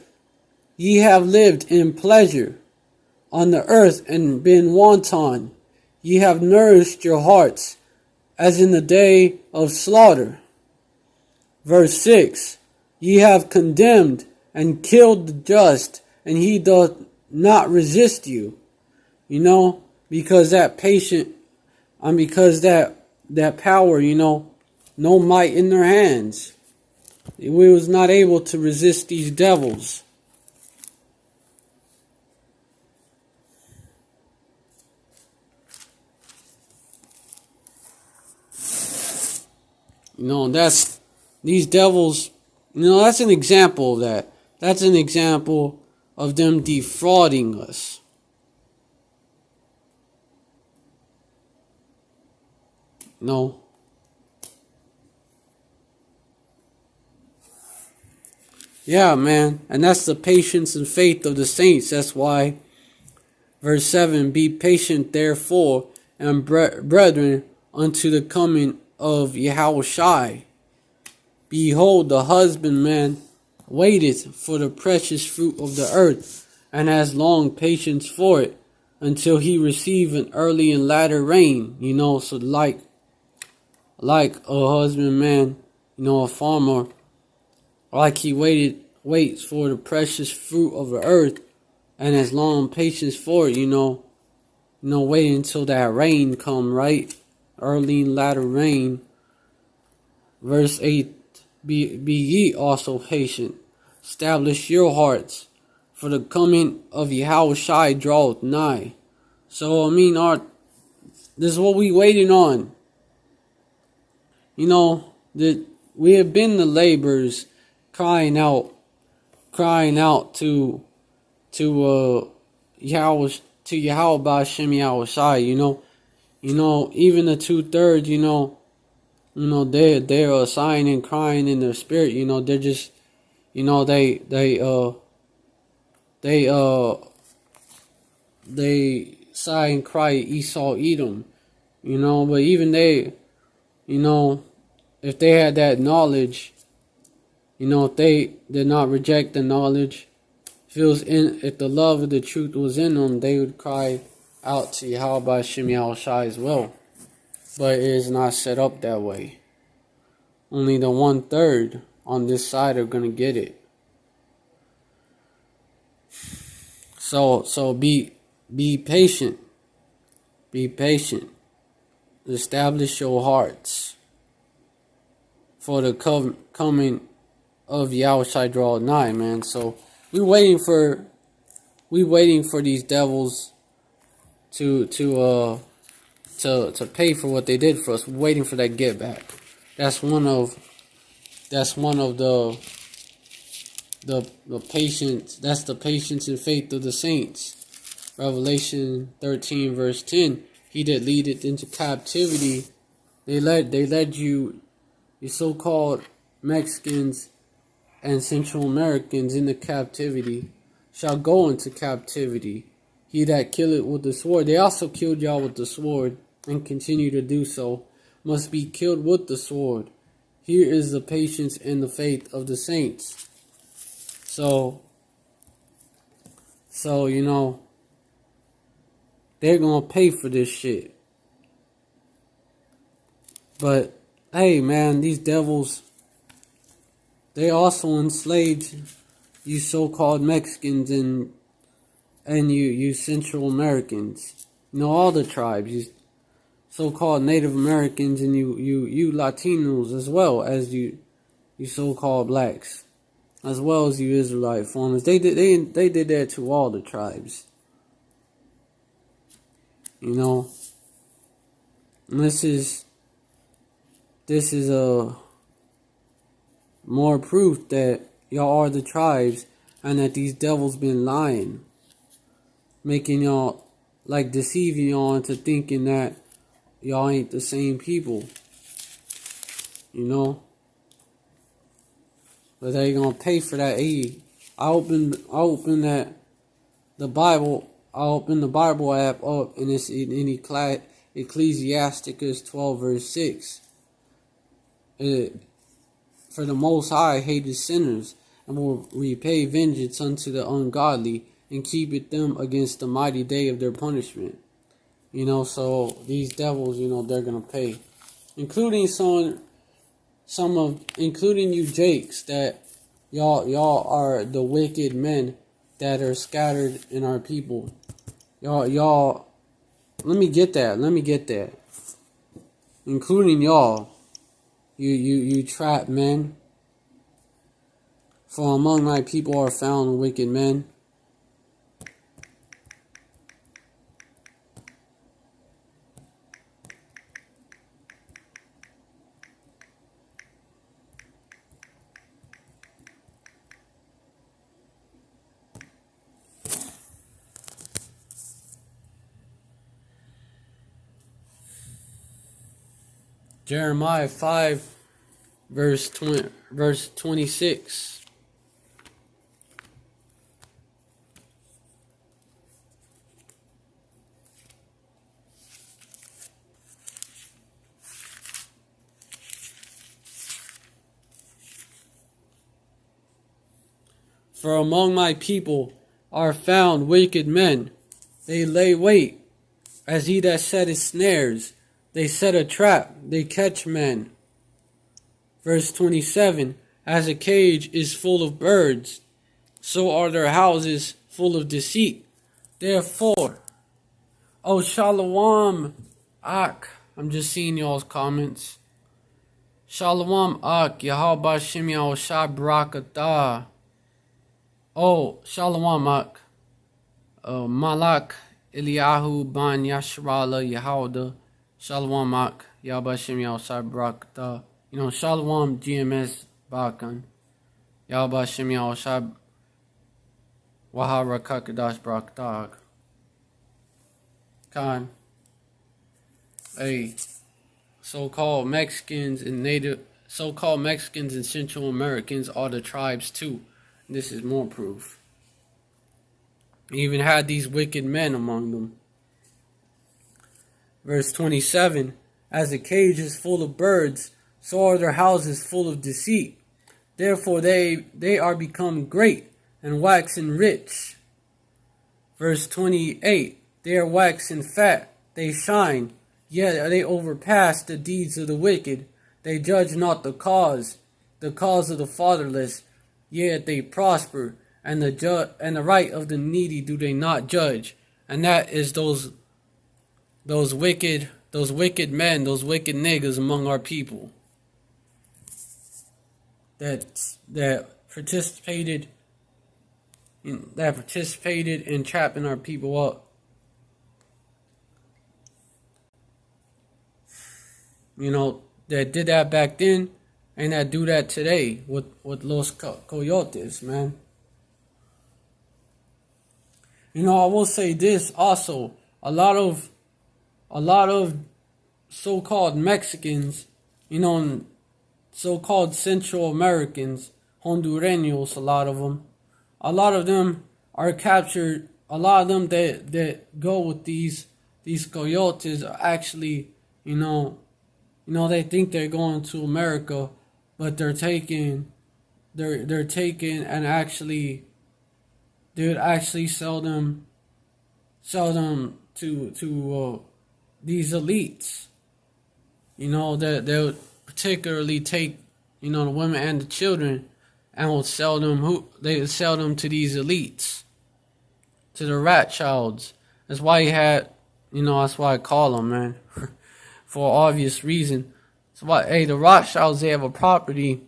A: Ye have lived in pleasure on the earth and been wanton. Ye have nourished your hearts as in the day of slaughter. Verse 6. Ye have condemned and killed the just, and he doth not resist you. because that patient, because that power, no might in their hands. We was not able to resist these devils. That's these devils. That's an example of that. That's an example of them defrauding us. Yeah, man. And that's the patience and faith of the saints. That's why, verse 7, be patient therefore, and brethren, unto the coming of Yahushai. Behold, the husbandman waiteth for the precious fruit of the earth, and has long patience for it, until he receive an early and latter rain. So like a husbandman, a farmer, like he waits for the precious fruit of the earth, and has long patience for it. Waiting until that rain come, right? Early and latter rain. Verse 8, be ye also patient. Establish your hearts, for the coming of Yahushai draweth nigh. So, this is what we waiting on. That we have been the laborers crying out to Yahweh, to Yahweh Hashem Yahushai. Even the 2/3, they're sighing and crying in their spirit. They're just, they sigh and cry Esau Edom. But even they, if they had that knowledge, if they did not reject the knowledge, if the love of the truth was in them, they would cry out to Yahweh Hashem Yahushai as well. But it is not set up that way. Only the 1/3 on this side are gonna get it. So be patient. Be patient. Establish your hearts, for the coming of Yahushai draw nigh, man. So we waiting for these devils to pay for what they did for us. We're waiting for that get back. That's one of the patience. That's the patience and faith of the saints. Revelation 13 verse 10. He that leadeth into captivity, they led you so-called Mexicans and Central Americans into captivity, shall go into captivity. He that killeth with the sword, they also killed y'all with the sword, and continue to do so, must be killed with the sword. Here is the patience and the faith of the saints. So they're gonna pay for this shit. But hey, man, these devils, they also enslaved you so-called Mexicans and you Central Americans. All the tribes, you so-called Native Americans, and you Latinos, as well as you so-called blacks, as well as you Israelite farmers. They did that to all the tribes. And this is a more proof that y'all are the tribes, and that these devils been lying, making y'all, deceiving y'all into thinking that y'all ain't the same people. But they gonna pay for that. Hey, I open that the Bible. I open the Bible app up, and it's in Ecclesiasticus 12 verse 6. For the Most High hated sinners, and will repay vengeance unto the ungodly, and keepeth them against the mighty day of their punishment. So these devils, they're gonna pay, including including you Jakes, that y'all are the wicked men that are scattered in our people. Y'all let me get that. Including y'all. You trapped men. For among my people are found wicked men. Jeremiah 5, verse 26. For among my people are found wicked men. They lay wait, as he that setteth snares. They set a trap, they catch men. Verse 27, as a cage is full of birds, so are their houses full of deceit. Therefore, oh Shalom, Ak, I'm just seeing y'all's comments. Shalom, Ak, Yahweh Shem Yahushua Barakatah. Oh, Shalom, Ak. Malak Eliyahu Ban Yashrala Yahawda. Shalom, Ak. Yahweh Shem Yahushua Barakatah. You know, Shalom, GMS Bakan. Yahweh Shem Yahushua Wahara Kakadash Barakatah. Khan. Hey, so-called Mexicans and Central Americans are the tribes too. This is more proof. He even had these wicked men among them. Verse 27, as a cage is full of birds, so are their houses full of deceit. Therefore they are become great and waxen rich. Verse 28, they are waxen fat, they shine, yet they overpass the deeds of the wicked. They judge not the cause of the fatherless, yet they prosper, and the right of the needy do they not judge. And that is those wicked men, those wicked niggas among our people that participated in trapping our people up. You know, that did that back then and that do that today with Los Coyotes, man. You know, I will say this also. A lot of so-called Mexicans, you know, and so-called Central Americans, Hondureños, a lot of them are captured. A lot of them that go with these coyotes are actually, you know, they think they're going to America, but they're taking and actually they would actually sell them to these elites. You know, that they would particularly take, you know, the women and the children and would sell them they would sell them to these elites, to the Rothschilds. That's why he had, you know, that's why I call them, man. For obvious reason. So why, hey, the Rothschilds, they have a property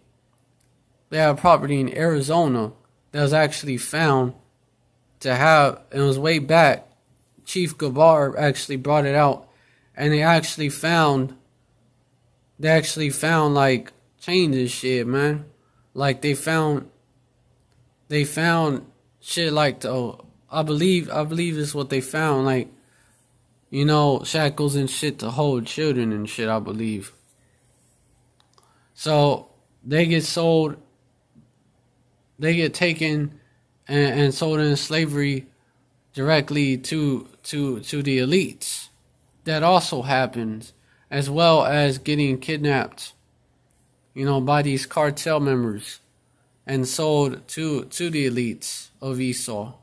A: in Arizona that was actually found to have, it was way back, Chief Gabar actually brought it out, and they actually found like chains and shit, man. Like they found shit like I believe is what they found, like, you know, shackles and shit to hold children and shit, I believe. So they get sold, they get taken and sold into slavery directly to the elites. That also happens, as well as getting kidnapped, you know, by these cartel members and sold to the elites of Esau.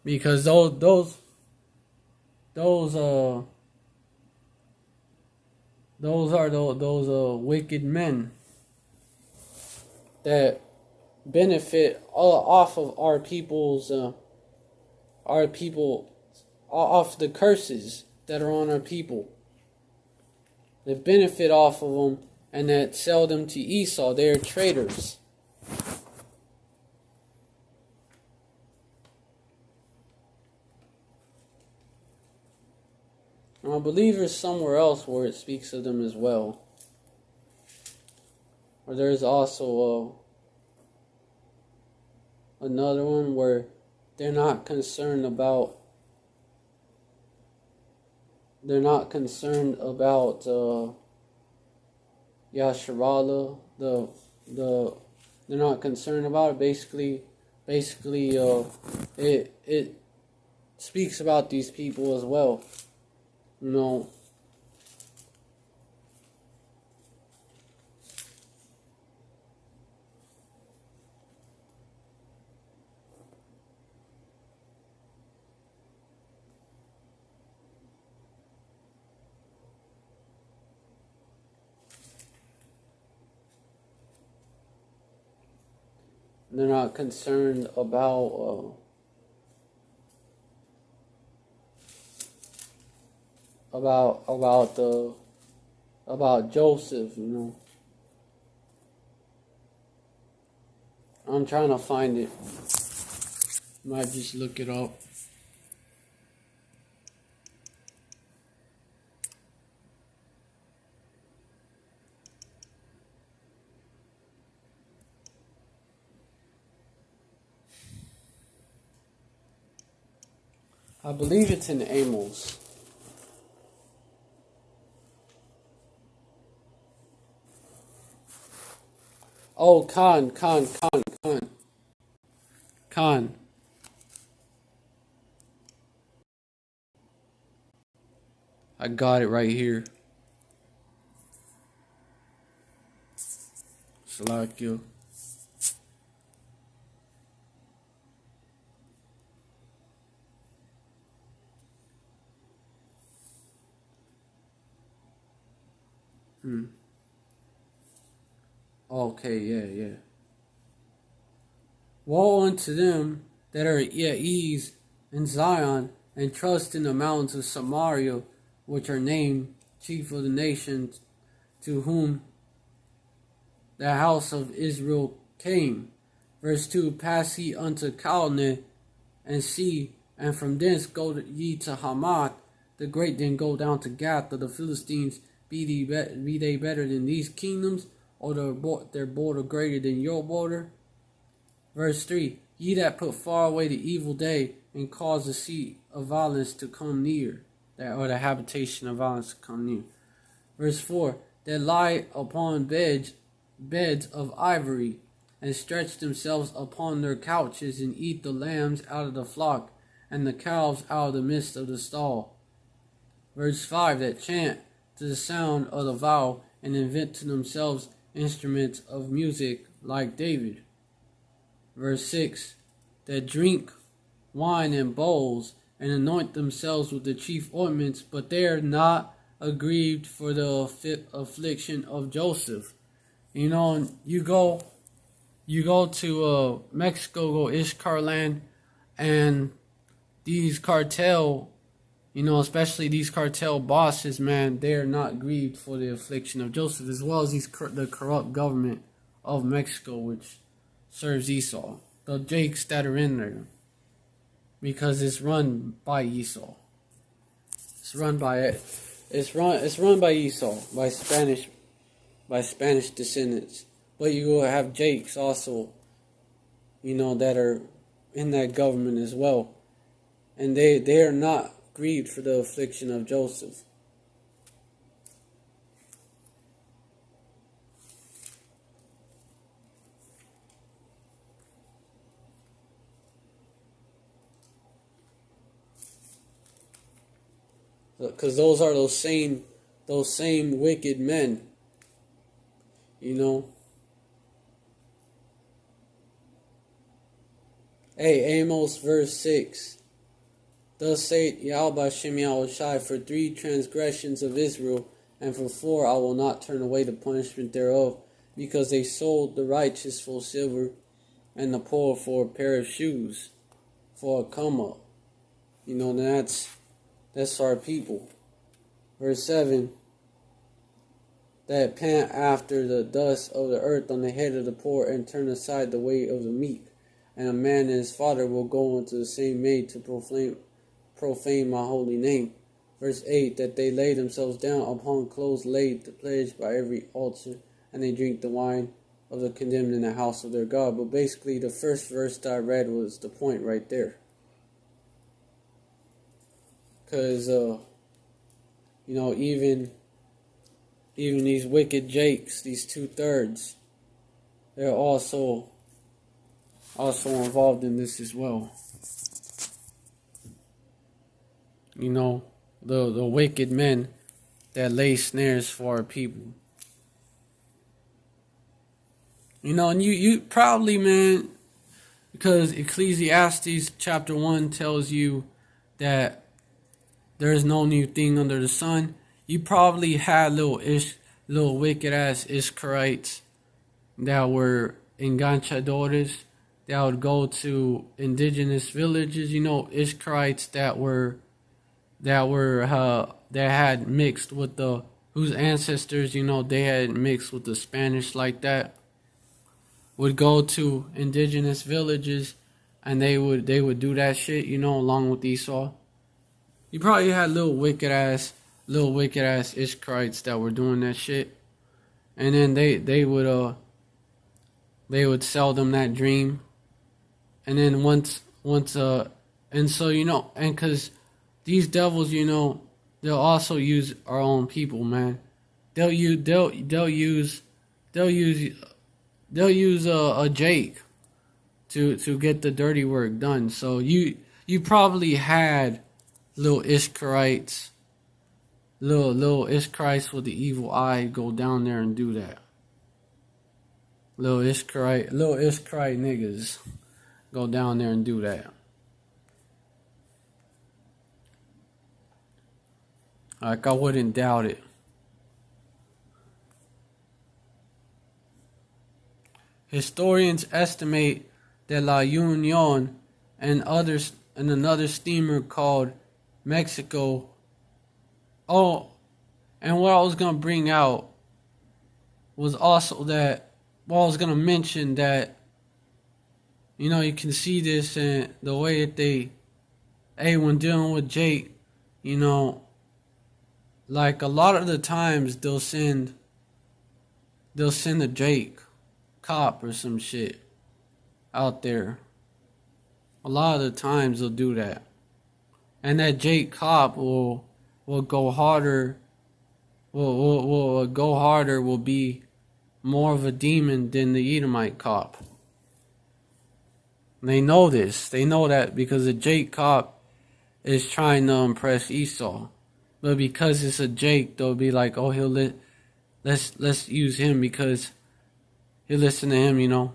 A: Because those wicked men that benefit off of our people's off the curses that are on our people, that benefit off of them, and that sell them to Esau. They are traitors. And I believe there's somewhere else where it speaks of them as well. Or there's also another one where they're not concerned about Yasharala, they're not concerned about it. Basically, it speaks about these people as well. You know, they're not concerned about Joseph. You know, I'm trying to find it. Might just look it up. I believe it's in Amos. Oh, Khan. I got it right here. Salakia. Okay, yeah. Woe unto them that are at ease in Zion, and trust in the mountains of Samaria, which are named chief of the nations, to whom the house of Israel came. Verse 2, pass ye unto Calneh, and see, and from thence go ye to Hamath, the great, then go down to Gath of the Philistines. Be they better than these kingdoms, or their border greater than your border? Verse 3, ye that put far away the evil day, and cause the seat of violence to come near, or the habitation of violence to come near. Verse 4, that lie upon beds of ivory, and stretch themselves upon their couches, and eat the lambs out of the flock, and the calves out of the midst of the stall. Verse 5, that chant to the sound of the viol, and invent to themselves instruments of music like David. Verse 6, that drink wine in bowls, and anoint themselves with the chief ointments, but they are not aggrieved for the affliction of Joseph. You know, you go to Mexico, go Ishkar land, and these cartel, especially these cartel bosses, man, they are not grieved for the affliction of Joseph, as well as the corrupt government of Mexico, which serves Esau. The Jakes that are in there, because it's run by Esau. It's run by Esau, by Spanish descendants. But you will have Jakes also, that are in that government as well. And they are not grieved for the affliction of Joseph. Because those are those same wicked men. Hey, Amos verse 6. Thus saith Yahweh Shem Yahushai, for 3 transgressions of Israel, and for 4 I will not turn away the punishment thereof, because they sold the righteous for silver, and the poor for a pair of shoes, for a come up. That's our people. Verse 7, that pant after the dust of the earth on the head of the poor, and turn aside the way of the meek. And a man and his father will go unto the same maid to profane my holy name. Verse 8, that they lay themselves down upon clothes laid to pledge by every altar, and they drink the wine of the condemned in the house of their God. But basically, the first verse that I read was the point right there. Because, even these wicked jakes, these 2/3, they're also involved in this as well. The wicked men that lay snares for our people. And you probably, man, because Ecclesiastes chapter 1 tells you that there is no new thing under the sun. You probably had little wicked ass Ishkarites that were enganchadores that would go to indigenous villages. Ishkarites that had mixed with whose ancestors, they had mixed with the Spanish like that, would go to indigenous villages, and they would do that shit, along with Esau. You probably had little wicked ass Ishkarites that were doing that shit, and then they would sell them that dream, and then and so and because these devils, they'll also use our own people, man. They'll use a Jake to get the dirty work done. So you probably had little Ishkarites with the evil eye go down there and do that. Little Ishkarite niggas go down there and do that. Like, I wouldn't doubt it. Historians estimate that La Union and another steamer called Mexico. Oh, and what I was going to bring out was also that, I was going to mention that, you can see this in the way that when dealing with Jake, like a lot of the times they'll send a Jake cop or some shit out there. A lot of the times they'll do that. And that Jake cop will go harder, will be more of a demon than the Edomite cop. And they know this. They know that because the Jake cop is trying to impress Esau. But because it's a Jake, they'll be like, oh, let's use him because he'll listen to him,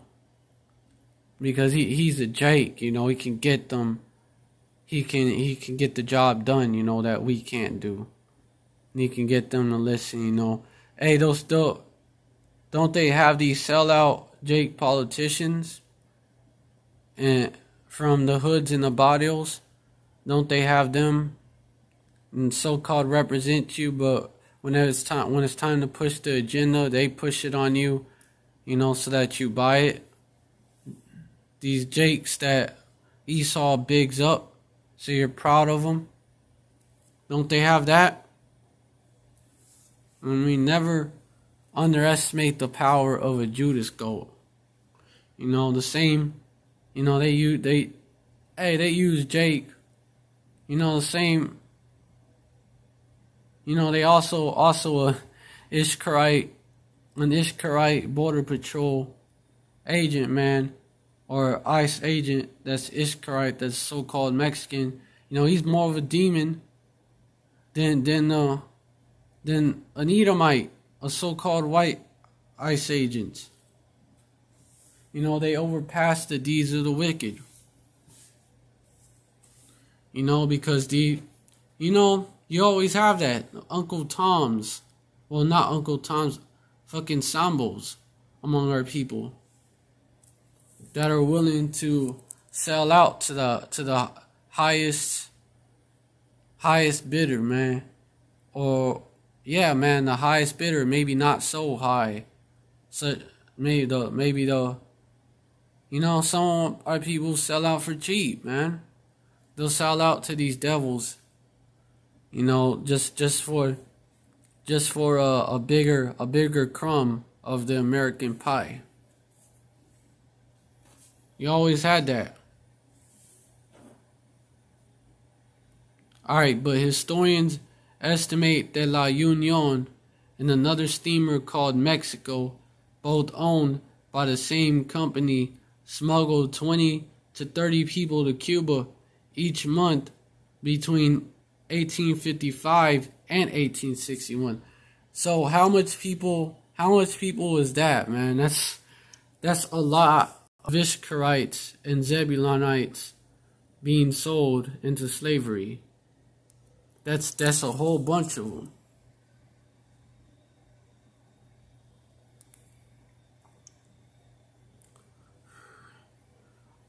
A: because he's a Jake, he can get them. He can get the job done, that we can't do. And he can get them to listen, Hey, don't they have these sellout Jake politicians and from the hoods and the barrios? Don't they have them and so-called represent you? But when it's time to push the agenda, they push it on you, so that you buy it. These Jakes that Esau bigs up, so you're proud of them. Don't they have that? Never underestimate the power of a Judas goat. The same. They use Jake. The same. They also an Ishkarite border patrol agent, man, or ICE agent that's Ishkarite, that's so-called Mexican. He's more of a demon than an Edomite, a so-called white ICE agent. They overpass the deeds of the wicked. Because you always have that. Uncle Toms. Well, not Uncle Toms. Fucking Sambos among our people that are willing to sell out to the highest highest bidder, man. Or yeah, man, the highest bidder, maybe not so high. So maybe the some of our people sell out for cheap, man. They'll sell out to these devils, just for a bigger crumb of the American pie. You always had that. Alright, but historians estimate that La Union and another steamer called Mexico, both owned by the same company, smuggled 20 to 30 people to Cuba each month between 1855 and 1861. So how much people is that, man? That's a lot of Ishkarites and Zebulonites being sold into slavery. That's a whole bunch of them.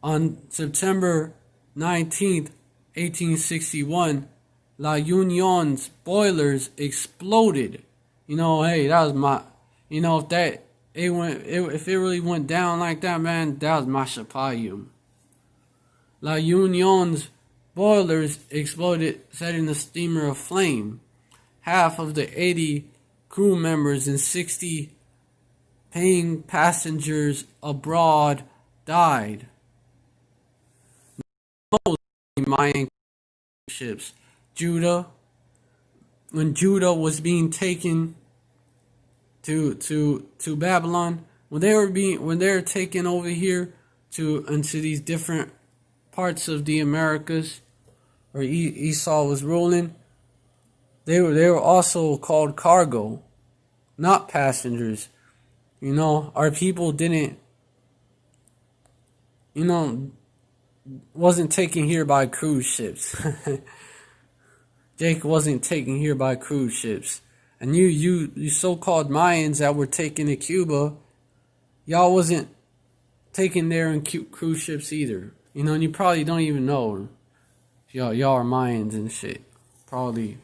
A: On September 19th, 1861, La Union's boilers exploded. Hey, that was my, if it really went down like that, man, that was my Shapayum. La Union's boilers exploded, setting the steamer aflame. Half of the 80 crew members and 60 paying passengers aboard died. Mayan ships. When Judah was being taken to Babylon, when they were taken over here into these different parts of the Americas, or Esau was ruling, they were also called cargo, not passengers. Our people didn't, wasn't taken here by cruise ships. Jake wasn't taken here by cruise ships. And you so-called Mayans that were taken to Cuba, y'all wasn't taken there in cruise ships either. And you probably don't even know. Y'all are Mayans and shit. Probably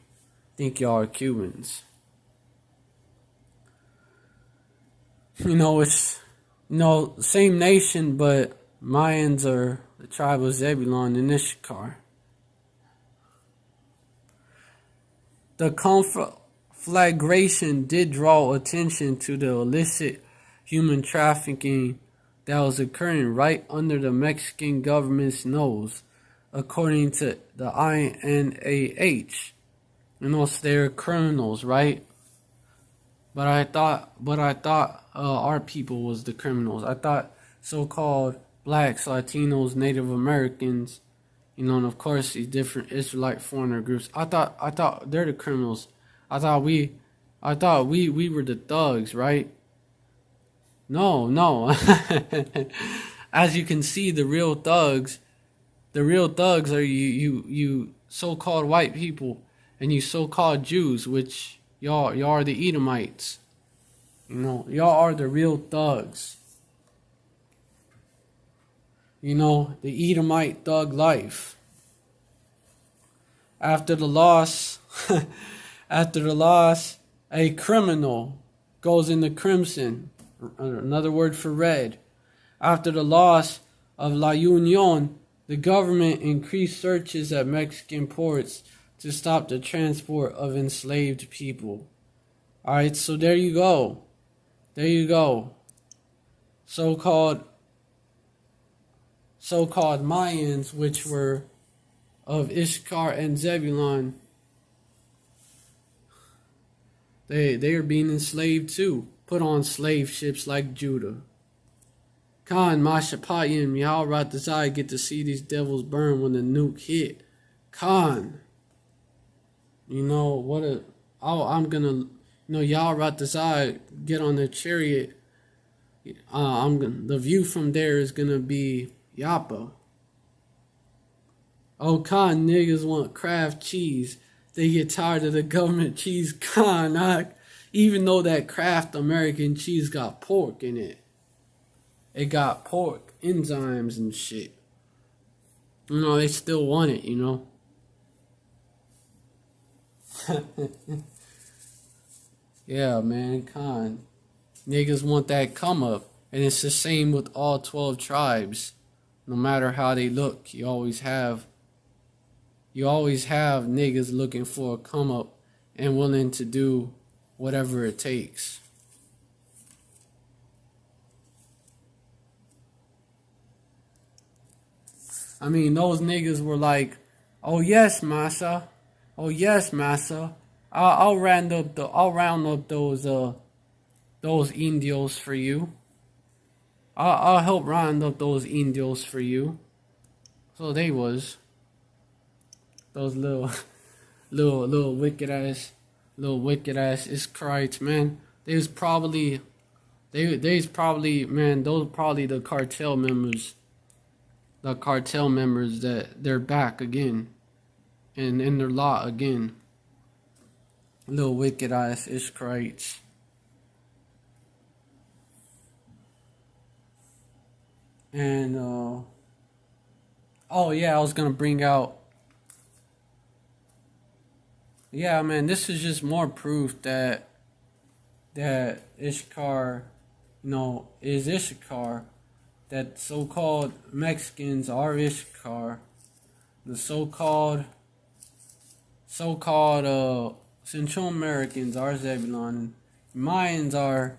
A: think y'all are Cubans. It's same nation, but Mayans are the tribe of Zebulon and Issachar. The conflagration did draw attention to the illicit human trafficking that was occurring right under the Mexican government's nose, according to the INAH. So they're criminals, right? But I thought our people was the criminals. I thought so-called blacks, Latinos, Native Americans, and of course these different Israelite foreigner groups. I thought they're the criminals. I thought we were the thugs, right? No. As you can see, the real thugs are you so-called white people and you so-called Jews, which y'all are the Edomites. Y'all are the real thugs. The Edomite thug life. After the loss, a criminal goes into crimson, another word for red. After the loss of La Union, the government increased searches at Mexican ports to stop the transport of enslaved people. Alright, so there you go. So-called Mayans, which were of Issachar and Zebulon, they are being enslaved too, put on slave ships like Judah. Khan, Mashapayim, Yahal Ratazai get to see these devils burn when the nuke hit. Khan, Yahal Ratazai get on the chariot. The view from there is gonna be Yappa. Oh, Khan, niggas want Kraft cheese. They get tired of the government cheese. Khan, even though that Kraft American cheese got pork in it. It got pork, enzymes and shit. They still want it, Yeah, man, con. Niggas want that come up. And it's the same with all 12 tribes. No matter how they look, you always have niggas looking for a come up and willing to do whatever it takes. I mean, those niggas were like, "Oh yes, massa. Oh yes, massa. I'll round up those indios for you. I'll help round up those indios for you." So they was those little little wicked ass Israelites, man. They was probably man, those are probably the cartel members. The cartel members that they're back again and in their lot again. Little wicked ass Israelites. And oh yeah, I was gonna bring out. Yeah, man, this is just more proof that Ishkar, is Ishkar. That so-called Mexicans are Ishkar. The so-called Central Americans are Zebulon. Mayans are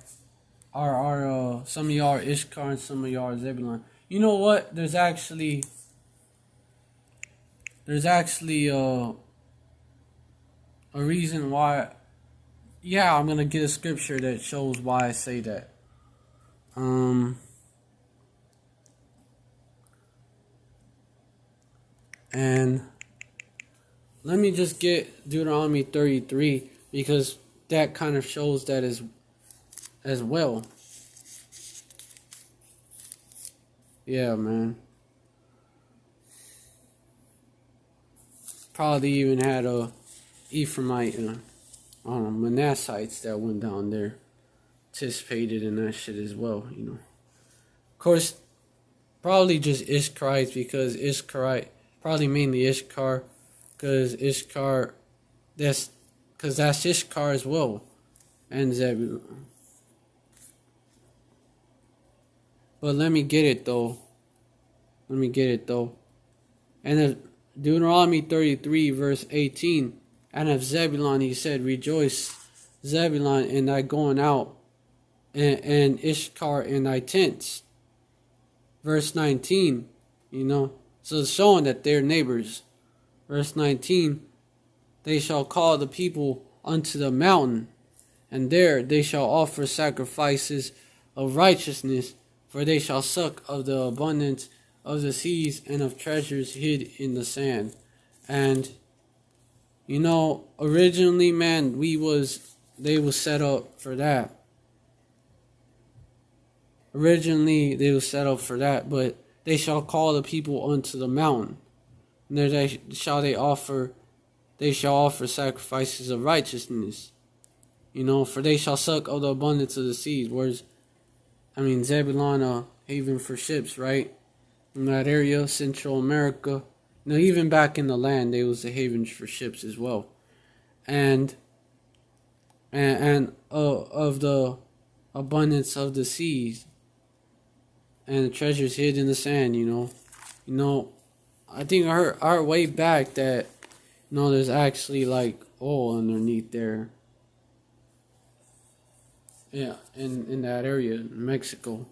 A: some of y'all are Ishkar and some of y'all are Zebulon. You know what? There's actually a reason why. Yeah, I'm gonna get a scripture that shows why I say that. And let me just get Deuteronomy 33 because that kind of shows that as well. Yeah, man. Probably even had a Ephraimite, Manassites that went down there, participated in that shit as well. Of course, probably just Ishkarites because probably mainly Ishkar, because Ishkar, that's Ishkar as well, and Zebulun. But let me get it though. And if Deuteronomy 33 verse 18, and of Zebulun he said, "Rejoice, Zebulun, in thy going out, and Ishkar in thy tents." Verse 19, so it's showing that they're neighbors. Verse 19, they shall call the people unto the mountain, and there they shall offer sacrifices of righteousness, for they shall suck of the abundance of the seas and of treasures hid in the sand. And originally, man, they was set up for that. Originally, they was set up for that, but they shall call the people unto the mountain, and there they shall offer sacrifices of righteousness. For they shall suck of the abundance of the seas. Whereas, Zebulon, a haven for ships, right? In that area, Central America. Even back in the land, they was a haven for ships as well. And of the abundance of the seas and the treasures hid in the sand. I think I heard way back that there's actually like oil underneath there. Yeah, in that area, in Mexico.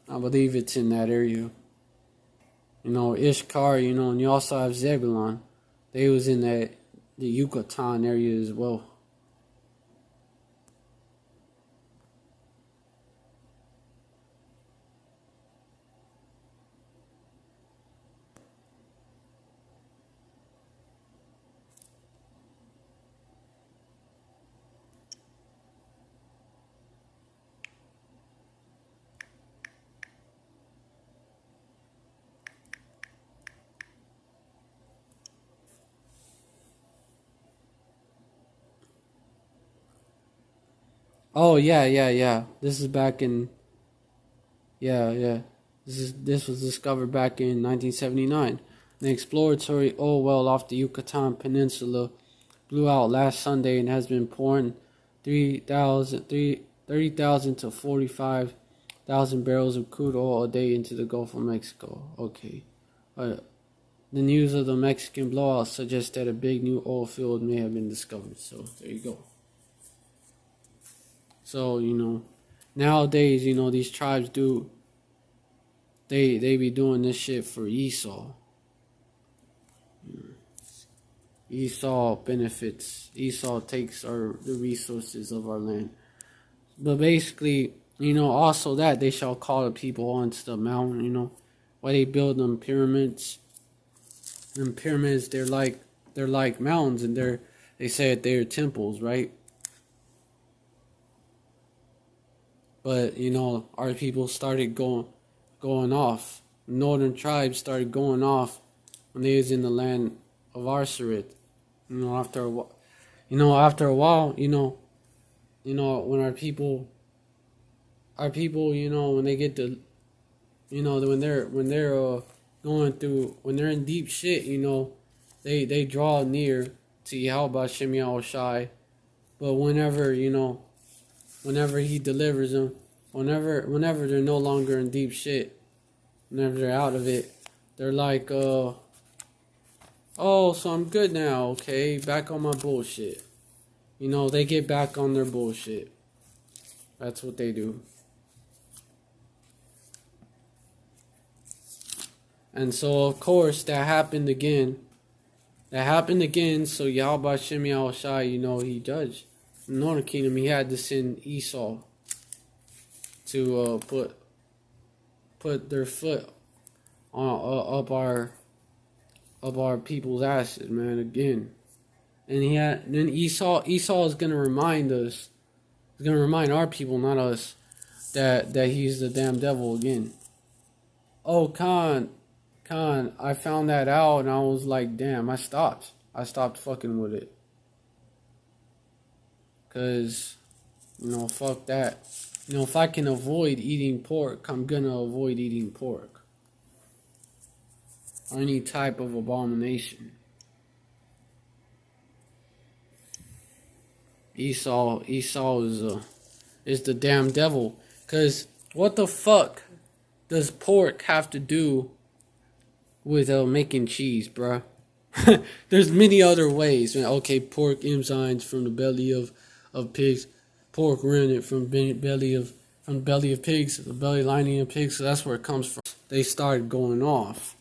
A: I believe it's in that area. Ishkar, and you also have Zebulon. They was in the Yucatan area as well. Oh yeah, yeah, yeah. This is back in yeah, yeah. This was discovered back in 1979. An exploratory oil well off the Yucatan Peninsula blew out last Sunday and has been pouring 30,000 to 45,000 barrels of crude oil a day into the Gulf of Mexico. Okay. The news of the Mexican blowout suggests that a big new oil field may have been discovered. So there you go. So, nowadays, these tribes they be doing this shit for Esau. Esau benefits. Esau takes the resources of our land. But basically, also that they shall call the people onto the mountain, why they build them pyramids. Them pyramids, they're like mountains, and they say that they're temples, right? But our people started going off. Northern tribes started going off when they was in the land of Arsarit. After a while, when our people, when they get to, when they're going through, when they're in deep shit, they draw near to Yahweh Shem Shai. But whenever he delivers them, whenever they're no longer in deep shit, whenever they're out of it, they're like, oh, so I'm good now, okay, back on my bullshit. They get back on their bullshit. That's what they do. And so, of course, that happened again. So Yahweh Shem Shai, he judged. In the Northern Kingdom, he had to send Esau to put their foot on up our people's asses, man, again. And then Esau is gonna remind us, he's gonna remind our people, not us, that he's the damn devil again. Oh, Khan, I found that out and I was like, damn, I stopped fucking with it. Cause, fuck that. If I can avoid eating pork, I'm gonna avoid eating pork. Or any type of abomination. Esau is the damn devil. Cause what the fuck does pork have to do with making cheese, bruh? There's many other ways. Okay, pork enzymes from the belly of pigs, pork rennet from belly of pigs, the belly lining of pigs. So that's where it comes from. They started going off.